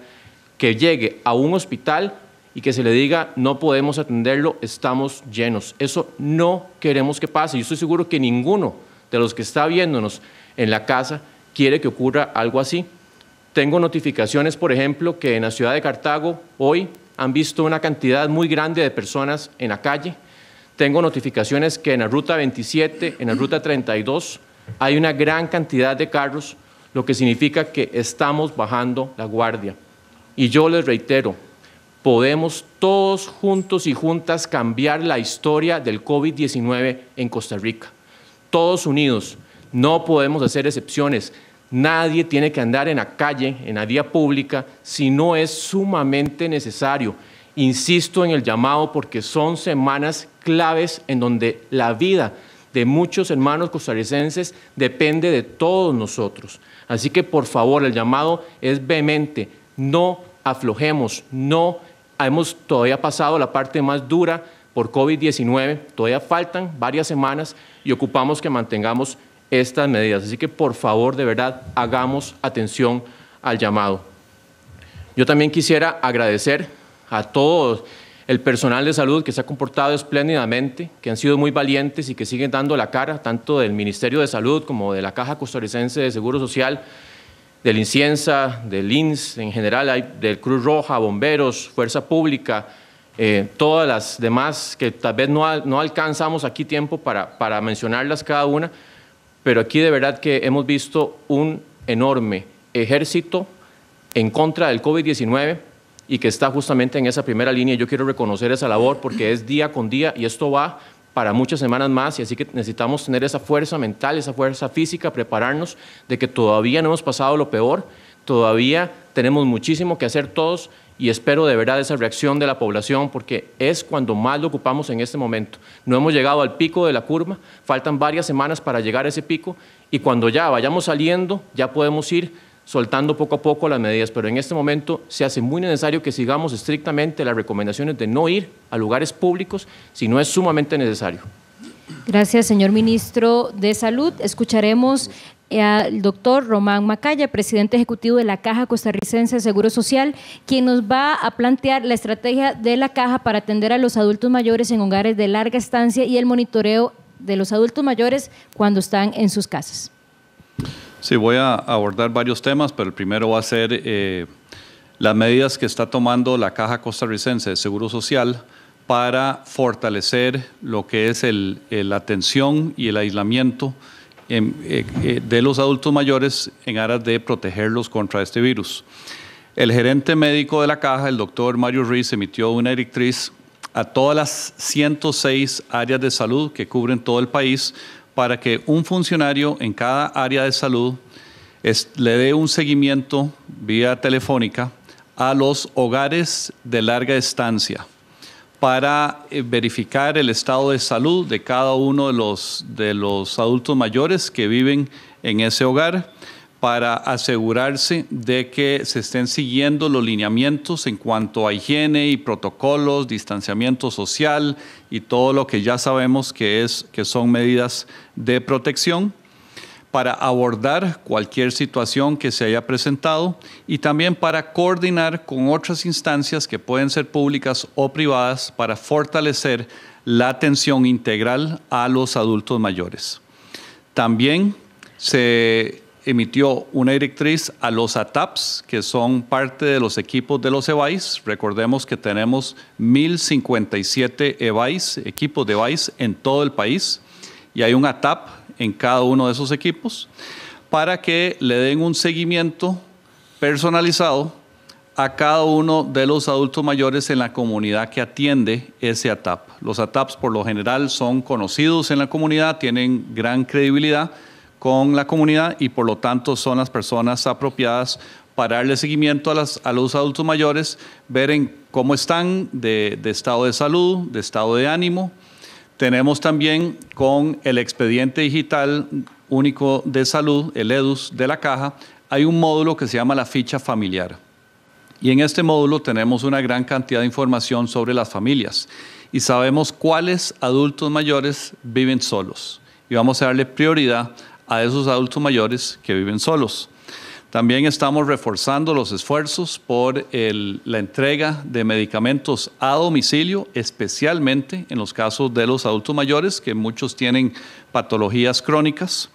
que llegue a un hospital y que se le diga no podemos atenderlo, estamos llenos. Eso no queremos que pase. Yo estoy seguro que ninguno de los que está viéndonos en la casa quiere que ocurra algo así. Tengo notificaciones, por ejemplo, que en la ciudad de Cartago hoy han visto una cantidad muy grande de personas en la calle. Tengo notificaciones que en la ruta 27, en la ruta 32, Hay una gran cantidad de carros, lo que significa que estamos bajando la guardia. Y yo les reitero, podemos todos juntos y juntas cambiar la historia del COVID-19 en Costa Rica. Todos unidos, no podemos hacer excepciones. Nadie tiene que andar en la calle, en la vía pública, si no es sumamente necesario. Insisto en el llamado porque son semanas claves en donde la vida de muchos hermanos costarricenses depende de todos nosotros. Así que, por favor, el llamado es vehemente. No aflojemos, no hemos todavía pasado la parte más dura por COVID-19, todavía faltan varias semanas y ocupamos que mantengamos estas medidas. Así que, por favor, de verdad, hagamos atención al llamado. Yo también quisiera agradecer a todo el personal de salud que se ha comportado espléndidamente, que han sido muy valientes y que siguen dando la cara, tanto del Ministerio de Salud como de la Caja Costarricense de Seguro Social, del INCIENSA, del INS en general, del Cruz Roja, bomberos, Fuerza Pública, todas las demás que tal vez no alcanzamos aquí tiempo para mencionarlas cada una, pero aquí de verdad que hemos visto un enorme ejército en contra del COVID-19 y que está justamente en esa primera línea. Yo quiero reconocer esa labor porque es día con día y esto va para muchas semanas más y así que necesitamos tener esa fuerza mental, esa fuerza física, prepararnos de que todavía no hemos pasado lo peor, todavía tenemos muchísimo que hacer todos y espero de verdad esa reacción de la población porque es cuando más lo ocupamos en este momento. No hemos llegado al pico de la curva, faltan varias semanas para llegar a ese pico y cuando ya vayamos saliendo ya podemos ir soltando poco a poco las medidas, pero en este momento se hace muy necesario que sigamos estrictamente las recomendaciones de no ir a lugares públicos si no es sumamente necesario. Gracias, señor ministro de Salud. Escucharemos al doctor Román Macaya, presidente ejecutivo de la Caja Costarricense de Seguro Social, quien nos va a plantear la estrategia de la Caja para atender a los adultos mayores en hogares de larga estancia y el monitoreo de los adultos mayores cuando están en sus casas. Sí, voy a abordar varios temas, pero el primero va a ser las medidas que está tomando la Caja Costarricense de Seguro Social para fortalecer lo que es la atención y el aislamiento de los adultos mayores en aras de protegerlos contra este virus. El gerente médico de la Caja, el doctor Mario Ruiz, emitió una directriz a todas las 106 áreas de salud que cubren todo el país para que un funcionario en cada área de salud le dé un seguimiento vía telefónica a los hogares de larga estancia para verificar el estado de salud de cada uno de los adultos mayores que viven en ese hogar, para asegurarse de que se estén siguiendo los lineamientos en cuanto a higiene y protocolos, distanciamiento social y todo lo que ya sabemos que son medidas de protección, para abordar cualquier situación que se haya presentado y también para coordinar con otras instancias que pueden ser públicas o privadas para fortalecer la atención integral a los adultos mayores. También se emitió una directriz a los ATAPs, que son parte de los equipos de los EVAIS. Recordemos que tenemos 1.057 EVAIS, equipos de EVAIS en todo el país, y hay un ATAP en cada uno de esos equipos, para que le den un seguimiento personalizado a cada uno de los adultos mayores en la comunidad que atiende ese ATAP. Los ATAPs por lo general son conocidos en la comunidad, tienen gran credibilidad con la comunidad y por lo tanto son las personas apropiadas para darle seguimiento a los adultos mayores, ver en cómo están de estado de salud, de estado de ánimo. Tenemos también con el expediente digital único de salud, el EDUS de la Caja, hay un módulo que se llama la ficha familiar. Y en este módulo tenemos una gran cantidad de información sobre las familias y sabemos cuáles adultos mayores viven solos. Y vamos a darle prioridad a esos adultos mayores que viven solos. También estamos reforzando los esfuerzos por la entrega de medicamentos a domicilio, especialmente en los casos de los adultos mayores, que muchos tienen patologías crónicas.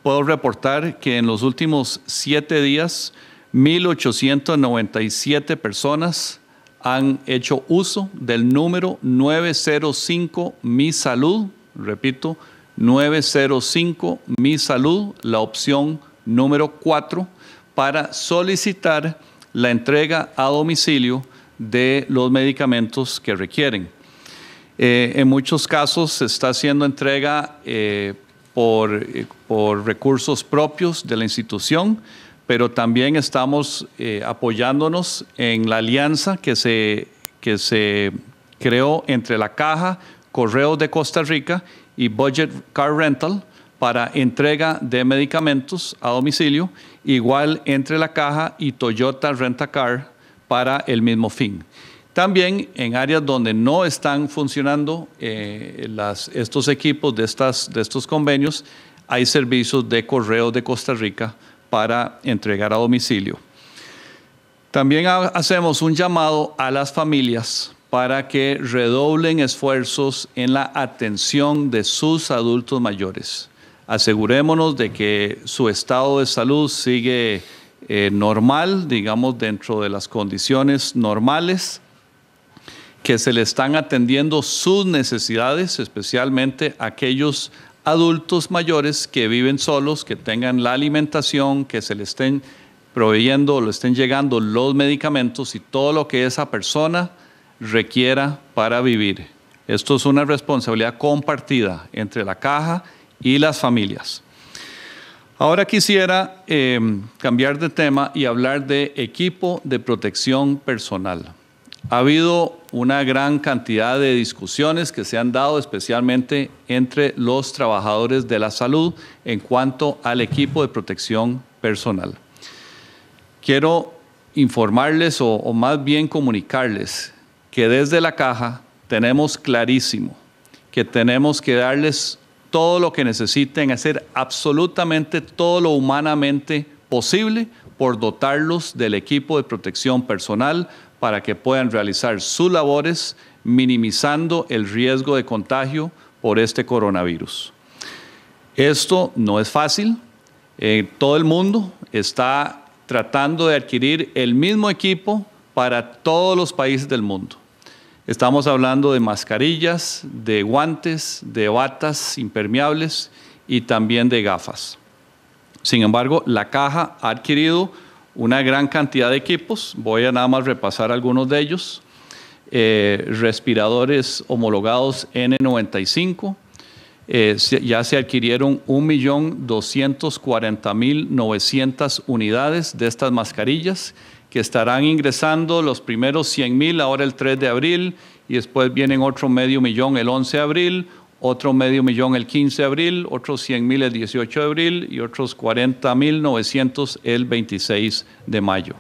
Puedo reportar que en los últimos 7 días, 1.897 personas han hecho uso del número 905 Mi Salud, repito, 905 Mi Salud, la opción número 4, para solicitar la entrega a domicilio de los medicamentos que requieren. En muchos casos se está haciendo entrega por recursos propios de la institución, pero también estamos apoyándonos en la alianza que se creó entre la Caja, Correos de Costa Rica y Budget Car Rental para entrega de medicamentos a domicilio, igual entre la Caja y Toyota Rent-A-Car para el mismo fin. También en áreas donde no están funcionando estos equipos de estos convenios, hay servicios de Correos de Costa Rica para entregar a domicilio. También hacemos un llamado a las familias para que redoblen esfuerzos en la atención de sus adultos mayores. Asegurémonos de que su estado de salud sigue normal, digamos, dentro de las condiciones normales, que se le están atendiendo sus necesidades, especialmente aquellos adultos mayores que viven solos, que tengan la alimentación, que se le estén proveyendo o le estén llegando los medicamentos y todo lo que esa persona requiera para vivir. Esto es una responsabilidad compartida entre la Caja y las familias. Ahora quisiera cambiar de tema y hablar de equipo de protección personal. Ha habido una gran cantidad de discusiones que se han dado especialmente entre los trabajadores de la salud en cuanto al equipo de protección personal. Quiero informarles o más bien comunicarles que desde la Caja tenemos clarísimo que tenemos que darles todo lo que necesiten, hacer absolutamente todo lo humanamente posible por dotarlos del equipo de protección personal para que puedan realizar sus labores minimizando el riesgo de contagio por este coronavirus. Esto no es fácil. Todo el mundo está tratando de adquirir el mismo equipo para todos los países del mundo. Estamos hablando de mascarillas, de guantes, de batas impermeables y también de gafas. Sin embargo, la Caja ha adquirido una gran cantidad de equipos. Voy a nada más repasar algunos de ellos. Respiradores homologados N95. Ya se adquirieron 1.240.900 unidades de estas mascarillas que estarán ingresando los primeros 100.000 ahora el 3 de abril y después vienen otro 500.000 el 11 de abril, otro 500.000 el 15 de abril, otros 100.000 el 18 de abril y otros 40.900 el 26 de mayo.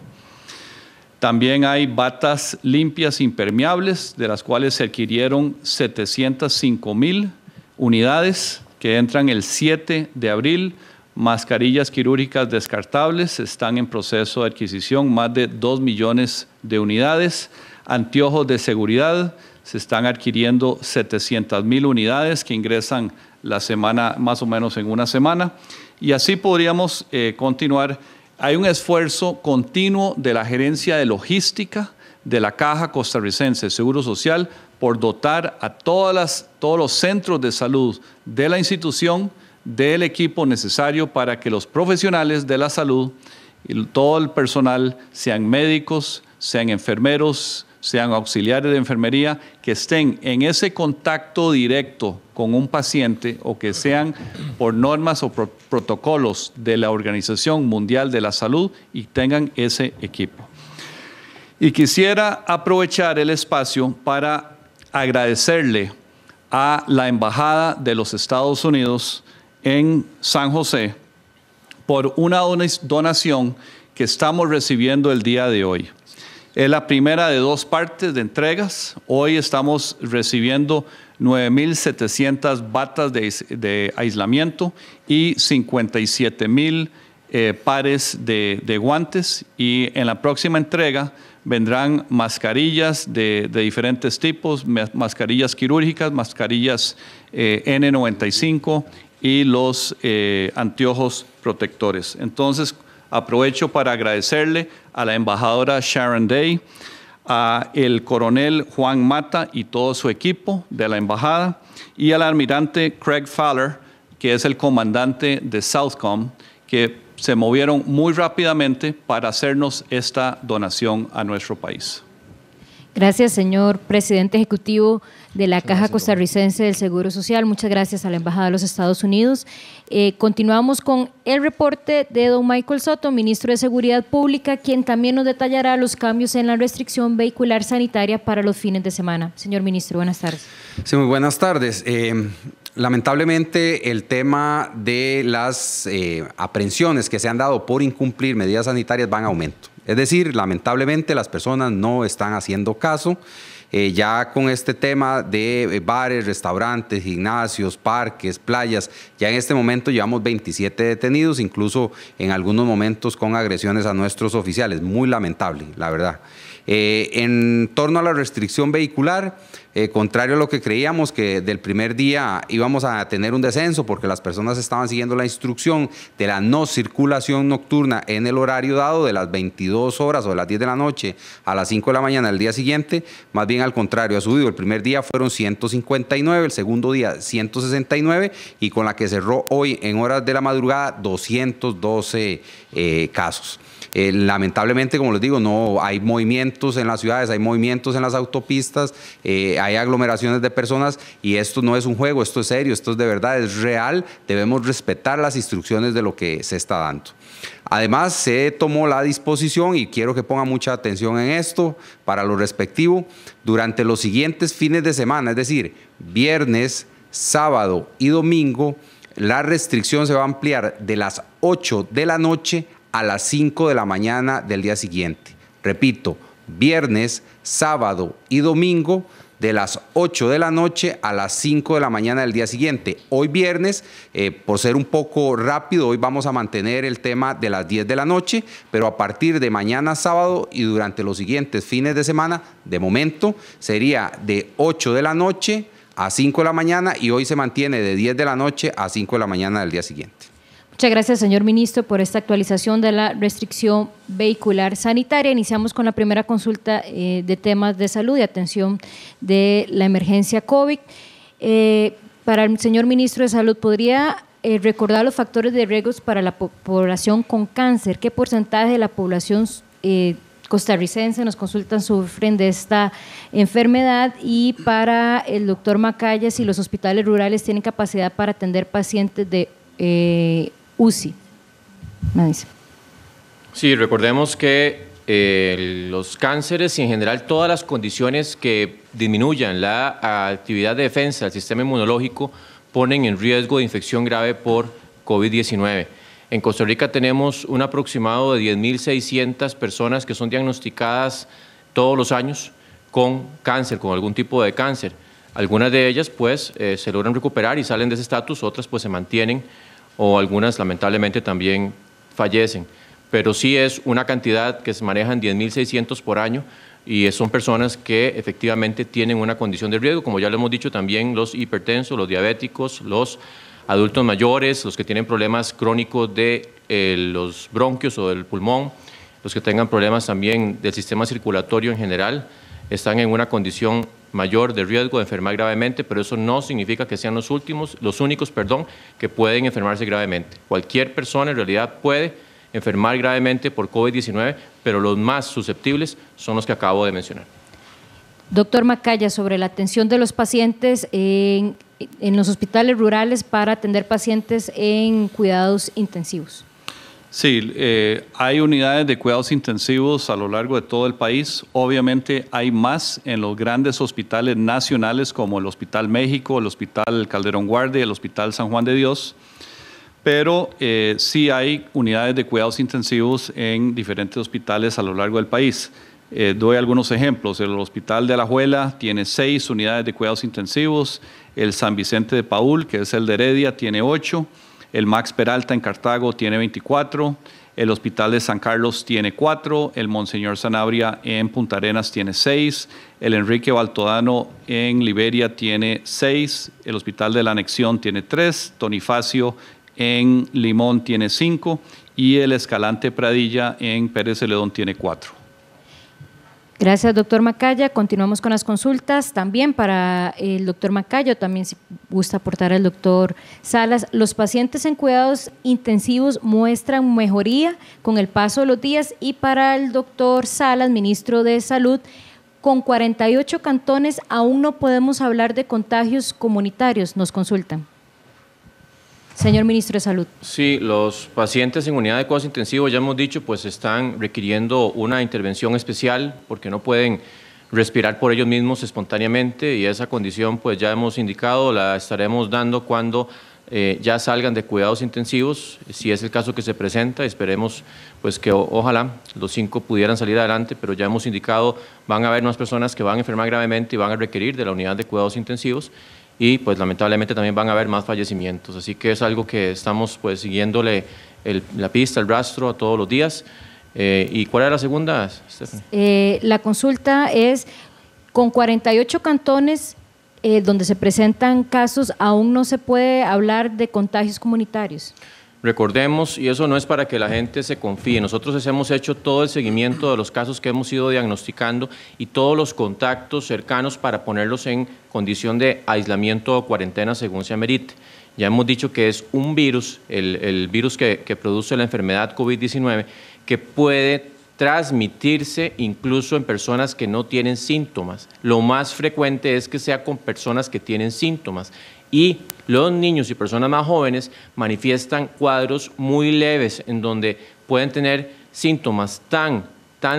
También hay batas limpias impermeables, de las cuales se adquirieron 705.000 unidades que entran el 7 de abril. Mascarillas quirúrgicas descartables están en proceso de adquisición, más de 2 millones de unidades. Anteojos de seguridad se están adquiriendo 700.000 unidades que ingresan la semana, más o menos en una semana. Y así podríamos continuar. Hay un esfuerzo continuo de la gerencia de logística de la Caja Costarricense de Seguro Social por dotar a todos los centros de salud de la institución del equipo necesario para que los profesionales de la salud y todo el personal, sean médicos, sean enfermeros, sean auxiliares de enfermería, que estén en ese contacto directo con un paciente o que sean por normas o protocolos de la Organización Mundial de la Salud y tengan ese equipo. Y quisiera aprovechar el espacio para agradecerle a la Embajada de los Estados Unidos en San José por una donación que estamos recibiendo el día de hoy. Es la primera de 2 partes de entregas. Hoy estamos recibiendo 9.700 batas de aislamiento y 57.000 pares de guantes, y en la próxima entrega vendrán mascarillas de diferentes tipos, mascarillas quirúrgicas, mascarillas N95 y los anteojos protectores. Entonces, aprovecho para agradecerle a la embajadora Sharon Day, a el coronel Juan Mata y todo su equipo de la embajada, y al almirante Craig Fowler que es el comandante de Southcom, que se movieron muy rápidamente para hacernos esta donación a nuestro país. Gracias, señor presidente ejecutivo de la Caja Costarricense del Seguro Social. Muchas gracias a la Embajada de los Estados Unidos. Continuamos con el reporte de don Michael Soto, ministro de Seguridad Pública, quien también nos detallará los cambios en la restricción vehicular sanitaria para los fines de semana. Señor ministro, buenas tardes. Sí, muy buenas tardes. Lamentablemente, el tema de las aprehensiones que se han dado por incumplir medidas sanitarias van en aumento. Es decir, lamentablemente las personas no están haciendo caso. Ya con este tema de bares, restaurantes, gimnasios, parques, playas, ya en este momento llevamos 27 detenidos, incluso en algunos momentos con agresiones a nuestros oficiales. Muy lamentable, la verdad. En torno a la restricción vehicular, contrario a lo que creíamos, que del primer día íbamos a tener un descenso porque las personas estaban siguiendo la instrucción de la no circulación nocturna en el horario dado de las 22 horas o de las 10 de la noche a las 5 de la mañana del día siguiente, más bien al contrario, ha subido. El primer día fueron 159, el segundo día 169 y con la que cerró hoy en horas de la madrugada 212 casos. Lamentablemente, como les digo, no hay movimientos en las ciudades, hay movimientos en las autopistas, hay aglomeraciones de personas y esto no es un juego, esto es serio, esto es de verdad, es real, debemos respetar las instrucciones de lo que se está dando. Además, se tomó la disposición, y quiero que pongan mucha atención en esto, para lo respectivo, durante los siguientes fines de semana, es decir, viernes, sábado y domingo, la restricción se va a ampliar de las 8 de la noche a las 5 de la mañana del día siguiente. Repito, viernes, sábado y domingo de las 8 de la noche a las 5 de la mañana del día siguiente. Hoy viernes, por ser un poco rápido, hoy vamos a mantener el tema de las 10 de la noche, pero a partir de mañana sábado y durante los siguientes fines de semana, de momento, sería de 8 de la noche a 5 de la mañana y hoy se mantiene de 10 de la noche a 5 de la mañana del día siguiente. Muchas gracias, señor ministro, por esta actualización de la restricción vehicular sanitaria. Iniciamos con la primera consulta de temas de salud y atención de la emergencia COVID. Para el señor ministro de Salud, ¿podría recordar los factores de riesgo para la población con cáncer? ¿Qué porcentaje de la población costarricense nos consultan sufren de esta enfermedad? Y para el doctor Macaya, si los hospitales rurales tienen capacidad para atender pacientes de UCI. Me dice. Sí, recordemos que los cánceres y en general todas las condiciones que disminuyan la actividad de defensa del sistema inmunológico ponen en riesgo de infección grave por COVID-19. En Costa Rica tenemos un aproximado de 10.600 personas que son diagnosticadas todos los años con cáncer, con algún tipo de cáncer. Algunas de ellas pues se logran recuperar y salen de ese estatus, otras pues se mantienen o algunas lamentablemente también fallecen. Pero sí es una cantidad que se maneja en 10.600 por año y son personas que efectivamente tienen una condición de riesgo, como ya lo hemos dicho también los hipertensos, los diabéticos, los adultos mayores, los que tienen problemas crónicos de los bronquios o del pulmón, los que tengan problemas también del sistema circulatorio en general, están en una condición mayor de riesgo de enfermar gravemente, pero eso no significa que sean los únicos que pueden enfermarse gravemente. Cualquier persona en realidad puede enfermar gravemente por COVID-19, pero los más susceptibles son los que acabo de mencionar. Doctor Macaya, sobre la atención de los pacientes en los hospitales rurales para atender pacientes en cuidados intensivos. Sí, hay unidades de cuidados intensivos a lo largo de todo el país. Obviamente hay más en los grandes hospitales nacionales como el Hospital México, el Hospital Calderón Guardia, el Hospital San Juan de Dios, pero sí hay unidades de cuidados intensivos en diferentes hospitales a lo largo del país. Doy algunos ejemplos. El Hospital de Alajuela tiene 6 unidades de cuidados intensivos, el San Vicente de Paúl, que es el de Heredia, tiene 8, el Max Peralta en Cartago tiene 24, el Hospital de San Carlos tiene 4, el Monseñor Sanabria en Punta Arenas tiene 6, el Enrique Baltodano en Liberia tiene 6, el Hospital de la Anexión tiene 3, Tonifacio en Limón tiene 5 y el Escalante Pradilla en Pérez Celedón tiene 4. Gracias, doctor Macaya. Continuamos con las consultas. También para el doctor Macaya, también si gusta aportar al doctor Salas. Los pacientes en cuidados intensivos muestran mejoría con el paso de los días, y para el doctor Salas, ministro de Salud, con 48 cantones aún no podemos hablar de contagios comunitarios, nos consultan. Señor ministro de Salud. Sí, los pacientes en unidad de cuidados intensivos, ya hemos dicho, pues están requiriendo una intervención especial porque no pueden respirar por ellos mismos espontáneamente, y esa condición pues ya hemos indicado, la estaremos dando cuando ya salgan de cuidados intensivos, si es el caso que se presenta. Esperemos pues que ojalá los 5 pudieran salir adelante, pero ya hemos indicado, van a haber más personas que van a enfermar gravemente y van a requerir de la unidad de cuidados intensivos, y pues lamentablemente también van a haber más fallecimientos. Así que es algo que estamos pues siguiéndole la pista, el rastro a todos los días. ¿Y cuál era la segunda, Stephanie? La consulta es, con 48 cantones donde se presentan casos, aún no se puede hablar de contagios comunitarios. Recordemos, y eso no es para que la gente se confíe, nosotros hemos hecho todo el seguimiento de los casos que hemos ido diagnosticando y todos los contactos cercanos para ponerlos en condición de aislamiento o cuarentena según se amerite. Ya hemos dicho que es un virus, el virus que produce la enfermedad COVID-19, que puede transmitirse incluso en personas que no tienen síntomas. Lo más frecuente es que sea con personas que tienen síntomas, y los niños y personas más jóvenes manifiestan cuadros muy leves en donde pueden tener síntomas tan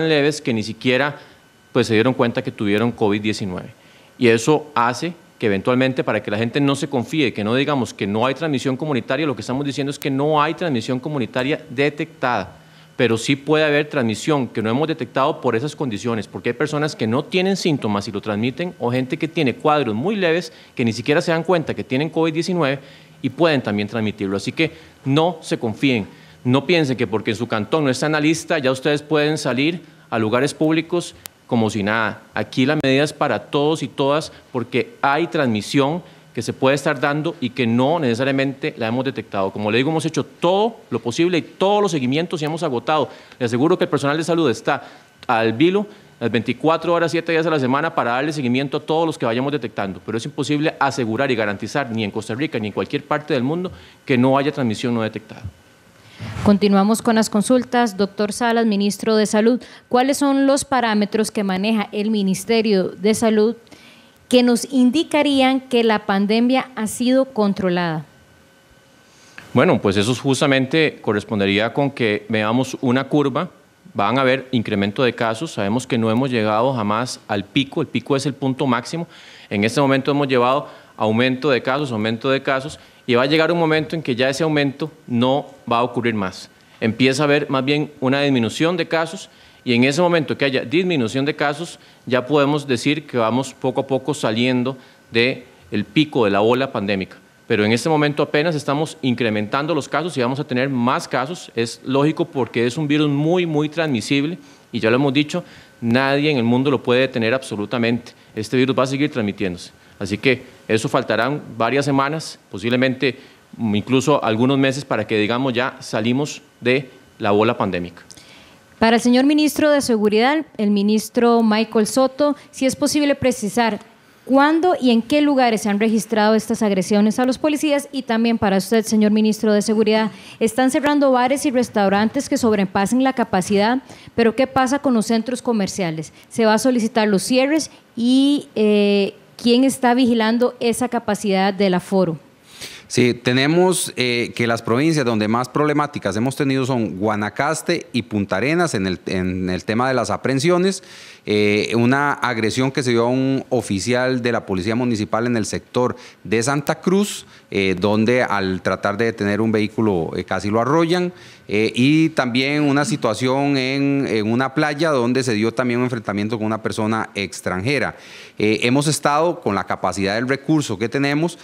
leves que ni siquiera pues, se dieron cuenta que tuvieron COVID-19. Y eso hace que eventualmente, para que la gente no se confíe, que no digamos que no hay transmisión comunitaria, lo que estamos diciendo es que no hay transmisión comunitaria detectada, pero sí puede haber transmisión que no hemos detectado por esas condiciones, porque hay personas que no tienen síntomas y lo transmiten, o gente que tiene cuadros muy leves que ni siquiera se dan cuenta que tienen COVID-19 y pueden también transmitirlo. Así que no se confíen, no piensen que porque en su cantón no está en la lista, ya ustedes pueden salir a lugares públicos como si nada. Aquí la medida es para todos y todas, porque hay transmisión que se puede estar dando y que no necesariamente la hemos detectado. Como le digo, hemos hecho todo lo posible y todos los seguimientos y hemos agotado. Le aseguro que el personal de salud está al vilo las 24 horas, 7 días a la semana para darle seguimiento a todos los que vayamos detectando, pero es imposible asegurar y garantizar ni en Costa Rica ni en cualquier parte del mundo que no haya transmisión no detectada. Continuamos con las consultas. Doctor Salas, ministro de Salud, ¿cuáles son los parámetros que maneja el Ministerio de Salud que nos indicarían que la pandemia ha sido controlada? Bueno, pues eso justamente correspondería con que veamos una curva. Van a haber incremento de casos, sabemos que no hemos llegado jamás al pico, el pico es el punto máximo. En este momento hemos llevado aumento de casos, y va a llegar un momento en que ya ese aumento no va a ocurrir más. Empieza a haber más bien una disminución de casos, y en ese momento que haya disminución de casos, ya podemos decir que vamos poco a poco saliendo del pico de la ola pandémica. Pero en este momento apenas estamos incrementando los casos y vamos a tener más casos. Es lógico porque es un virus muy transmisible, y ya lo hemos dicho, nadie en el mundo lo puede detener absolutamente. Este virus va a seguir transmitiéndose. Así que eso faltarán varias semanas, posiblemente incluso algunos meses, para que digamos ya salimos de la ola pandémica. Para el señor ministro de Seguridad, el ministro Michael Soto, si es posible precisar cuándo y en qué lugares se han registrado estas agresiones a los policías, y también para usted, señor ministro de Seguridad, están cerrando bares y restaurantes que sobrepasen la capacidad, pero ¿qué pasa con los centros comerciales? ¿Se va a solicitar los cierres y quién está vigilando esa capacidad del aforo? Sí, tenemos que las provincias donde más problemáticas hemos tenido son Guanacaste y Punta Arenas en el tema de las aprehensiones. Una agresión que se dio a un oficial de la Policía Municipal en el sector de Santa Cruz, donde al tratar de detener un vehículo casi lo arrollan. Y también una situación en una playa donde se dio también un enfrentamiento con una persona extranjera. Hemos estado con la capacidad del recurso que tenemos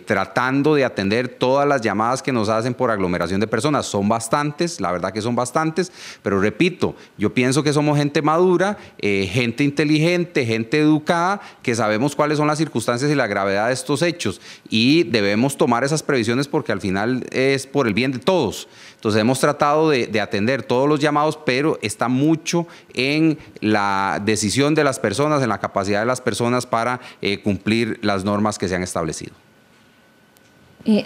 tratando tratando de atender todas las llamadas que nos hacen por aglomeración de personas. Son bastantes, la verdad que son bastantes, pero repito, yo pienso que somos gente madura, gente inteligente, gente educada, que sabemos cuáles son las circunstancias y la gravedad de estos hechos y debemos tomar esas previsiones porque al final es por el bien de todos. Entonces hemos tratado de atender todos los llamados, pero está mucho en la decisión de las personas, en la capacidad de las personas para cumplir las normas que se han establecido.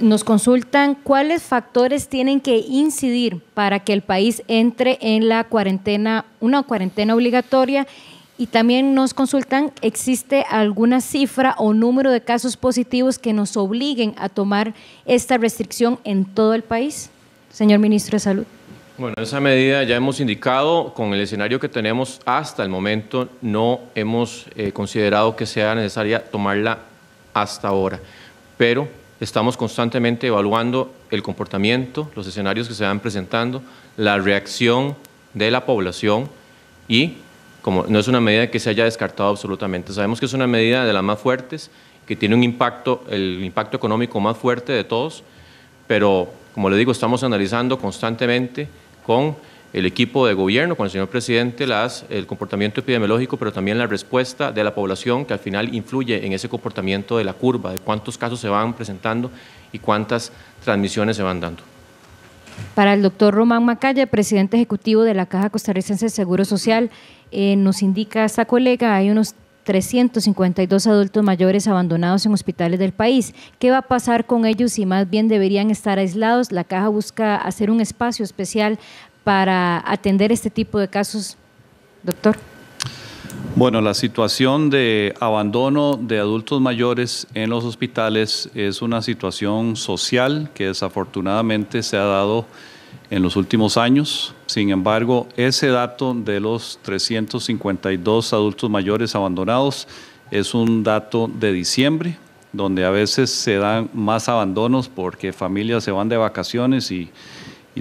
Nos consultan cuáles factores tienen que incidir para que el país entre en la cuarentena, una cuarentena obligatoria, y también nos consultan, ¿existe alguna cifra o número de casos positivos que nos obliguen a tomar esta restricción en todo el país? Señor Ministro de Salud. Bueno, esa medida ya hemos indicado, con el escenario que tenemos hasta el momento, no hemos considerado que sea necesaria tomarla hasta ahora, pero estamos constantemente evaluando el comportamiento, los escenarios que se van presentando, la reacción de la población y, como no es una medida que se haya descartado absolutamente, sabemos que es una medida de las más fuertes, que tiene un impacto, el impacto económico más fuerte de todos, pero, como le digo, estamos analizando constantemente con el equipo de gobierno, con el señor presidente, el comportamiento epidemiológico, pero también la respuesta de la población, que al final influye en ese comportamiento de la curva, de cuántos casos se van presentando y cuántas transmisiones se van dando. Para el doctor Román Macaya, presidente ejecutivo de la Caja Costarricense de Seguro Social, nos indica esta colega, hay unos 352 adultos mayores abandonados en hospitales del país. ¿Qué va a pasar con ellos si más bien deberían estar aislados? La Caja busca hacer un espacio especial para atender este tipo de casos, doctor. Bueno, la situación de abandono de adultos mayores en los hospitales es una situación social que desafortunadamente se ha dado en los últimos años. Sin embargo, ese dato de los 352 adultos mayores abandonados es un dato de diciembre, donde a veces se dan más abandonos porque familias se van de vacaciones y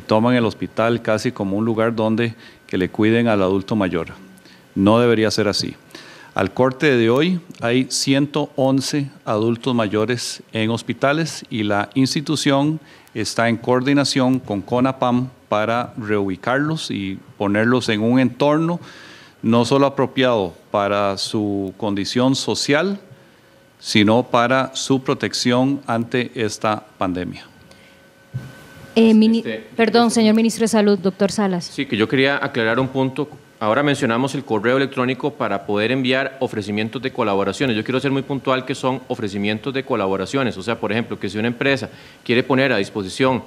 toman el hospital casi como un lugar donde que le cuiden al adulto mayor. No debería ser así. Al corte de hoy hay 111 adultos mayores en hospitales y la institución está en coordinación con CONAPAM para reubicarlos y ponerlos en un entorno no solo apropiado para su condición social, sino para su protección ante esta pandemia. Perdón, señor Ministro de Salud, doctor Salas. Sí, que yo quería aclarar un punto. Ahora mencionamos el correo electrónico para poder enviar ofrecimientos de colaboraciones. Yo quiero ser muy puntual que son ofrecimientos de colaboraciones. O sea, por ejemplo, que si una empresa quiere poner a disposición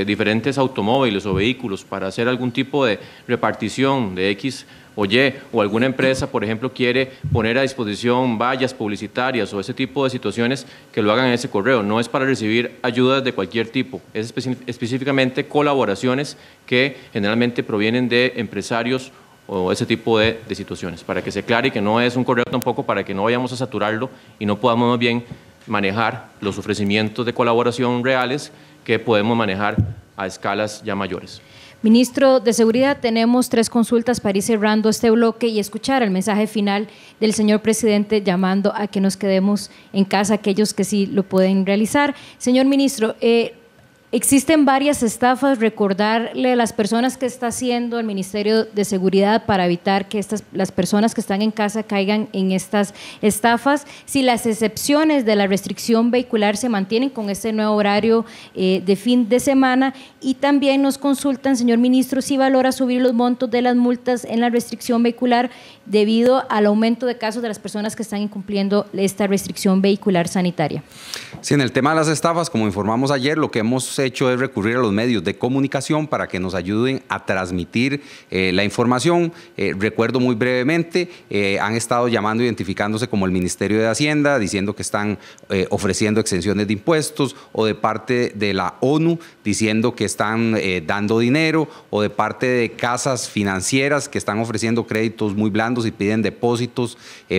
diferentes automóviles o vehículos para hacer algún tipo de repartición de X o Y, o alguna empresa, por ejemplo, quiere poner a disposición vallas publicitarias o ese tipo de situaciones, que lo hagan en ese correo. No es para recibir ayudas de cualquier tipo, es específicamente colaboraciones que generalmente provienen de empresarios o ese tipo de situaciones, para que se aclare que no es un correo tampoco para que no vayamos a saturarlo y no podamos más bien manejar los ofrecimientos de colaboración reales que podemos manejar a escalas ya mayores. Ministro de Seguridad, tenemos 3 consultas para ir cerrando este bloque y escuchar el mensaje final del señor presidente llamando a que nos quedemos en casa aquellos que sí lo pueden realizar. Señor ministro, existen varias estafas, recordarle a las personas que está haciendo el Ministerio de Seguridad para evitar que las personas que están en casa caigan en estas estafas, si las excepciones de la restricción vehicular se mantienen con este nuevo horario de fin de semana, y también nos consultan, señor ministro, si valora subir los montos de las multas en la restricción vehicular debido al aumento de casos de las personas que están incumpliendo esta restricción vehicular sanitaria. Sí, en el tema de las estafas, como informamos ayer, lo que hemos hecho es recurrir a los medios de comunicación para que nos ayuden a transmitir la información. Recuerdo muy brevemente, han estado llamando, identificándose como el Ministerio de Hacienda, diciendo que están ofreciendo exenciones de impuestos, o de parte de la ONU diciendo que están dando dinero, o de parte de casas financieras que están ofreciendo créditos muy blandos y piden depósitos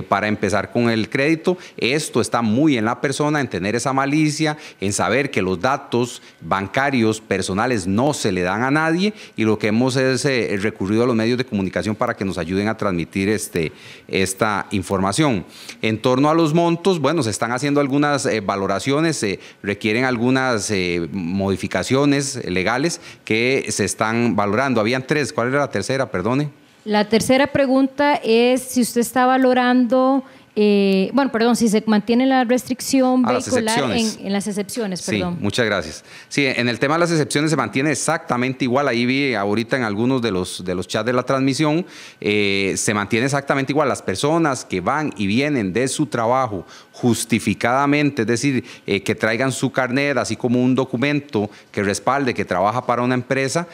para empezar con el crédito. Esto está muy en la persona, en tener esa malicia, en saber que los datos bancarios personales no se le dan a nadie, y lo que hemos es recurrido a los medios de comunicación para que nos ayuden a transmitir esta información. En torno a los montos, bueno, se están haciendo algunas valoraciones, requieren algunas modificaciones legales que se están valorando. Habían 3, ¿cuál era la tercera? Perdone. La tercera pregunta es si usted está valorando, si se mantiene la restricción vehicular en las excepciones. Perdón. Sí, muchas gracias. Sí, en el tema de las excepciones se mantiene exactamente igual. Ahí vi ahorita en algunos de los chats de la transmisión, se mantiene exactamente igual. Las personas que van y vienen de su trabajo justificadamente, es decir, que traigan su carnet, así como un documento que respalde que trabaja para una empresa,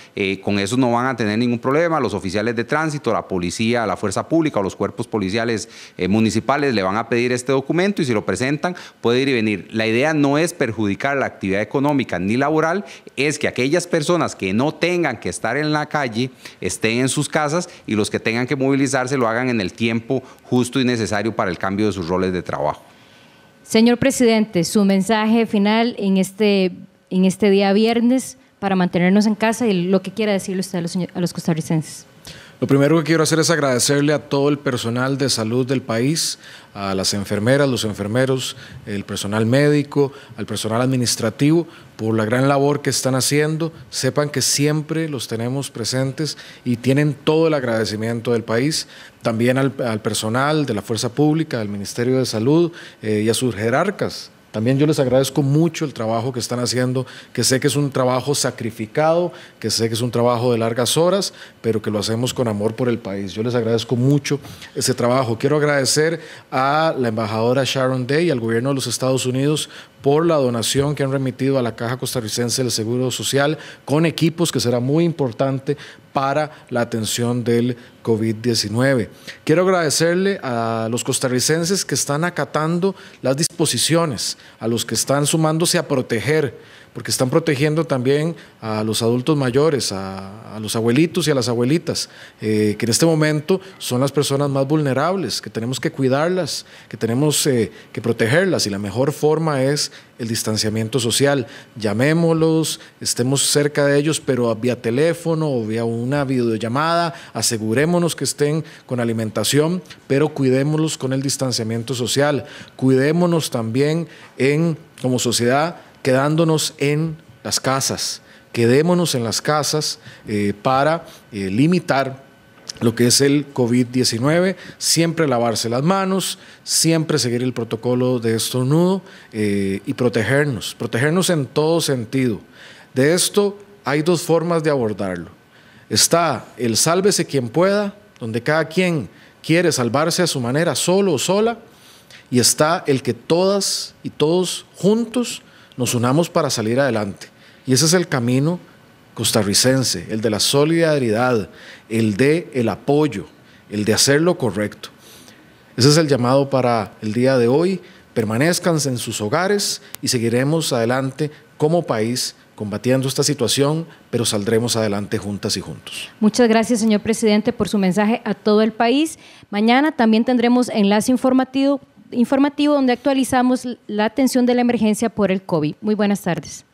con eso no van a tener ningún problema. Los oficiales de tránsito, la policía, la fuerza pública o los cuerpos policiales municipales le van a pedir este documento, y si lo presentan puede ir y venir. La idea no es perjudicar la actividad económica ni laboral, es que aquellas personas que no tengan que estar en la calle estén en sus casas, y los que tengan que movilizarse lo hagan en el tiempo justo y necesario para el cambio de sus roles de trabajo. Señor presidente, su mensaje final en este día viernes para mantenernos en casa, y lo que quiera decirle usted a los costarricenses. Lo primero que quiero hacer es agradecerle a todo el personal de salud del país, a las enfermeras, los enfermeros, el personal médico, al personal administrativo, por la gran labor que están haciendo. Sepan que siempre los tenemos presentes y tienen todo el agradecimiento del país. También al personal de la Fuerza Pública, al Ministerio de Salud y a sus jerarcas. También yo les agradezco mucho el trabajo que están haciendo, que sé que es un trabajo sacrificado, que sé que es un trabajo de largas horas, pero que lo hacemos con amor por el país. Yo les agradezco mucho ese trabajo. Quiero agradecer a la embajadora Sharon Day y al gobierno de los Estados Unidos por la donación que han remitido a la Caja Costarricense del Seguro Social con equipos, que será muy importante para la atención del COVID-19. Quiero agradecerle a los costarricenses que están acatando las disposiciones, a los que están sumándose a proteger, porque están protegiendo también a los adultos mayores, a los abuelitos y a las abuelitas, que en este momento son las personas más vulnerables, que tenemos que cuidarlas, que tenemos que protegerlas, y la mejor forma es el distanciamiento social. Llamémoslos, estemos cerca de ellos, pero vía teléfono o vía una videollamada, asegurémonos que estén con alimentación, pero cuidémoslos con el distanciamiento social. Cuidémonos también como sociedad, quedándonos en las casas. Quedémonos en las casas para limitar lo que es el COVID-19, siempre lavarse las manos, siempre seguir el protocolo de estornudo y protegernos en todo sentido. De esto hay 2 formas de abordarlo. Está el sálvese quien pueda, donde cada quien quiere salvarse a su manera, solo o sola, y está el que todas y todos juntos nos unamos para salir adelante. Y ese es el camino costarricense, el de la solidaridad, el de el apoyo, el de hacer lo correcto. Ese es el llamado para el día de hoy. Permanezcan en sus hogares y seguiremos adelante como país combatiendo esta situación, pero saldremos adelante juntas y juntos. Muchas gracias, señor presidente, por su mensaje a todo el país. Mañana también tendremos enlace informativo donde actualizamos la atención de la emergencia por el COVID. Muy buenas tardes.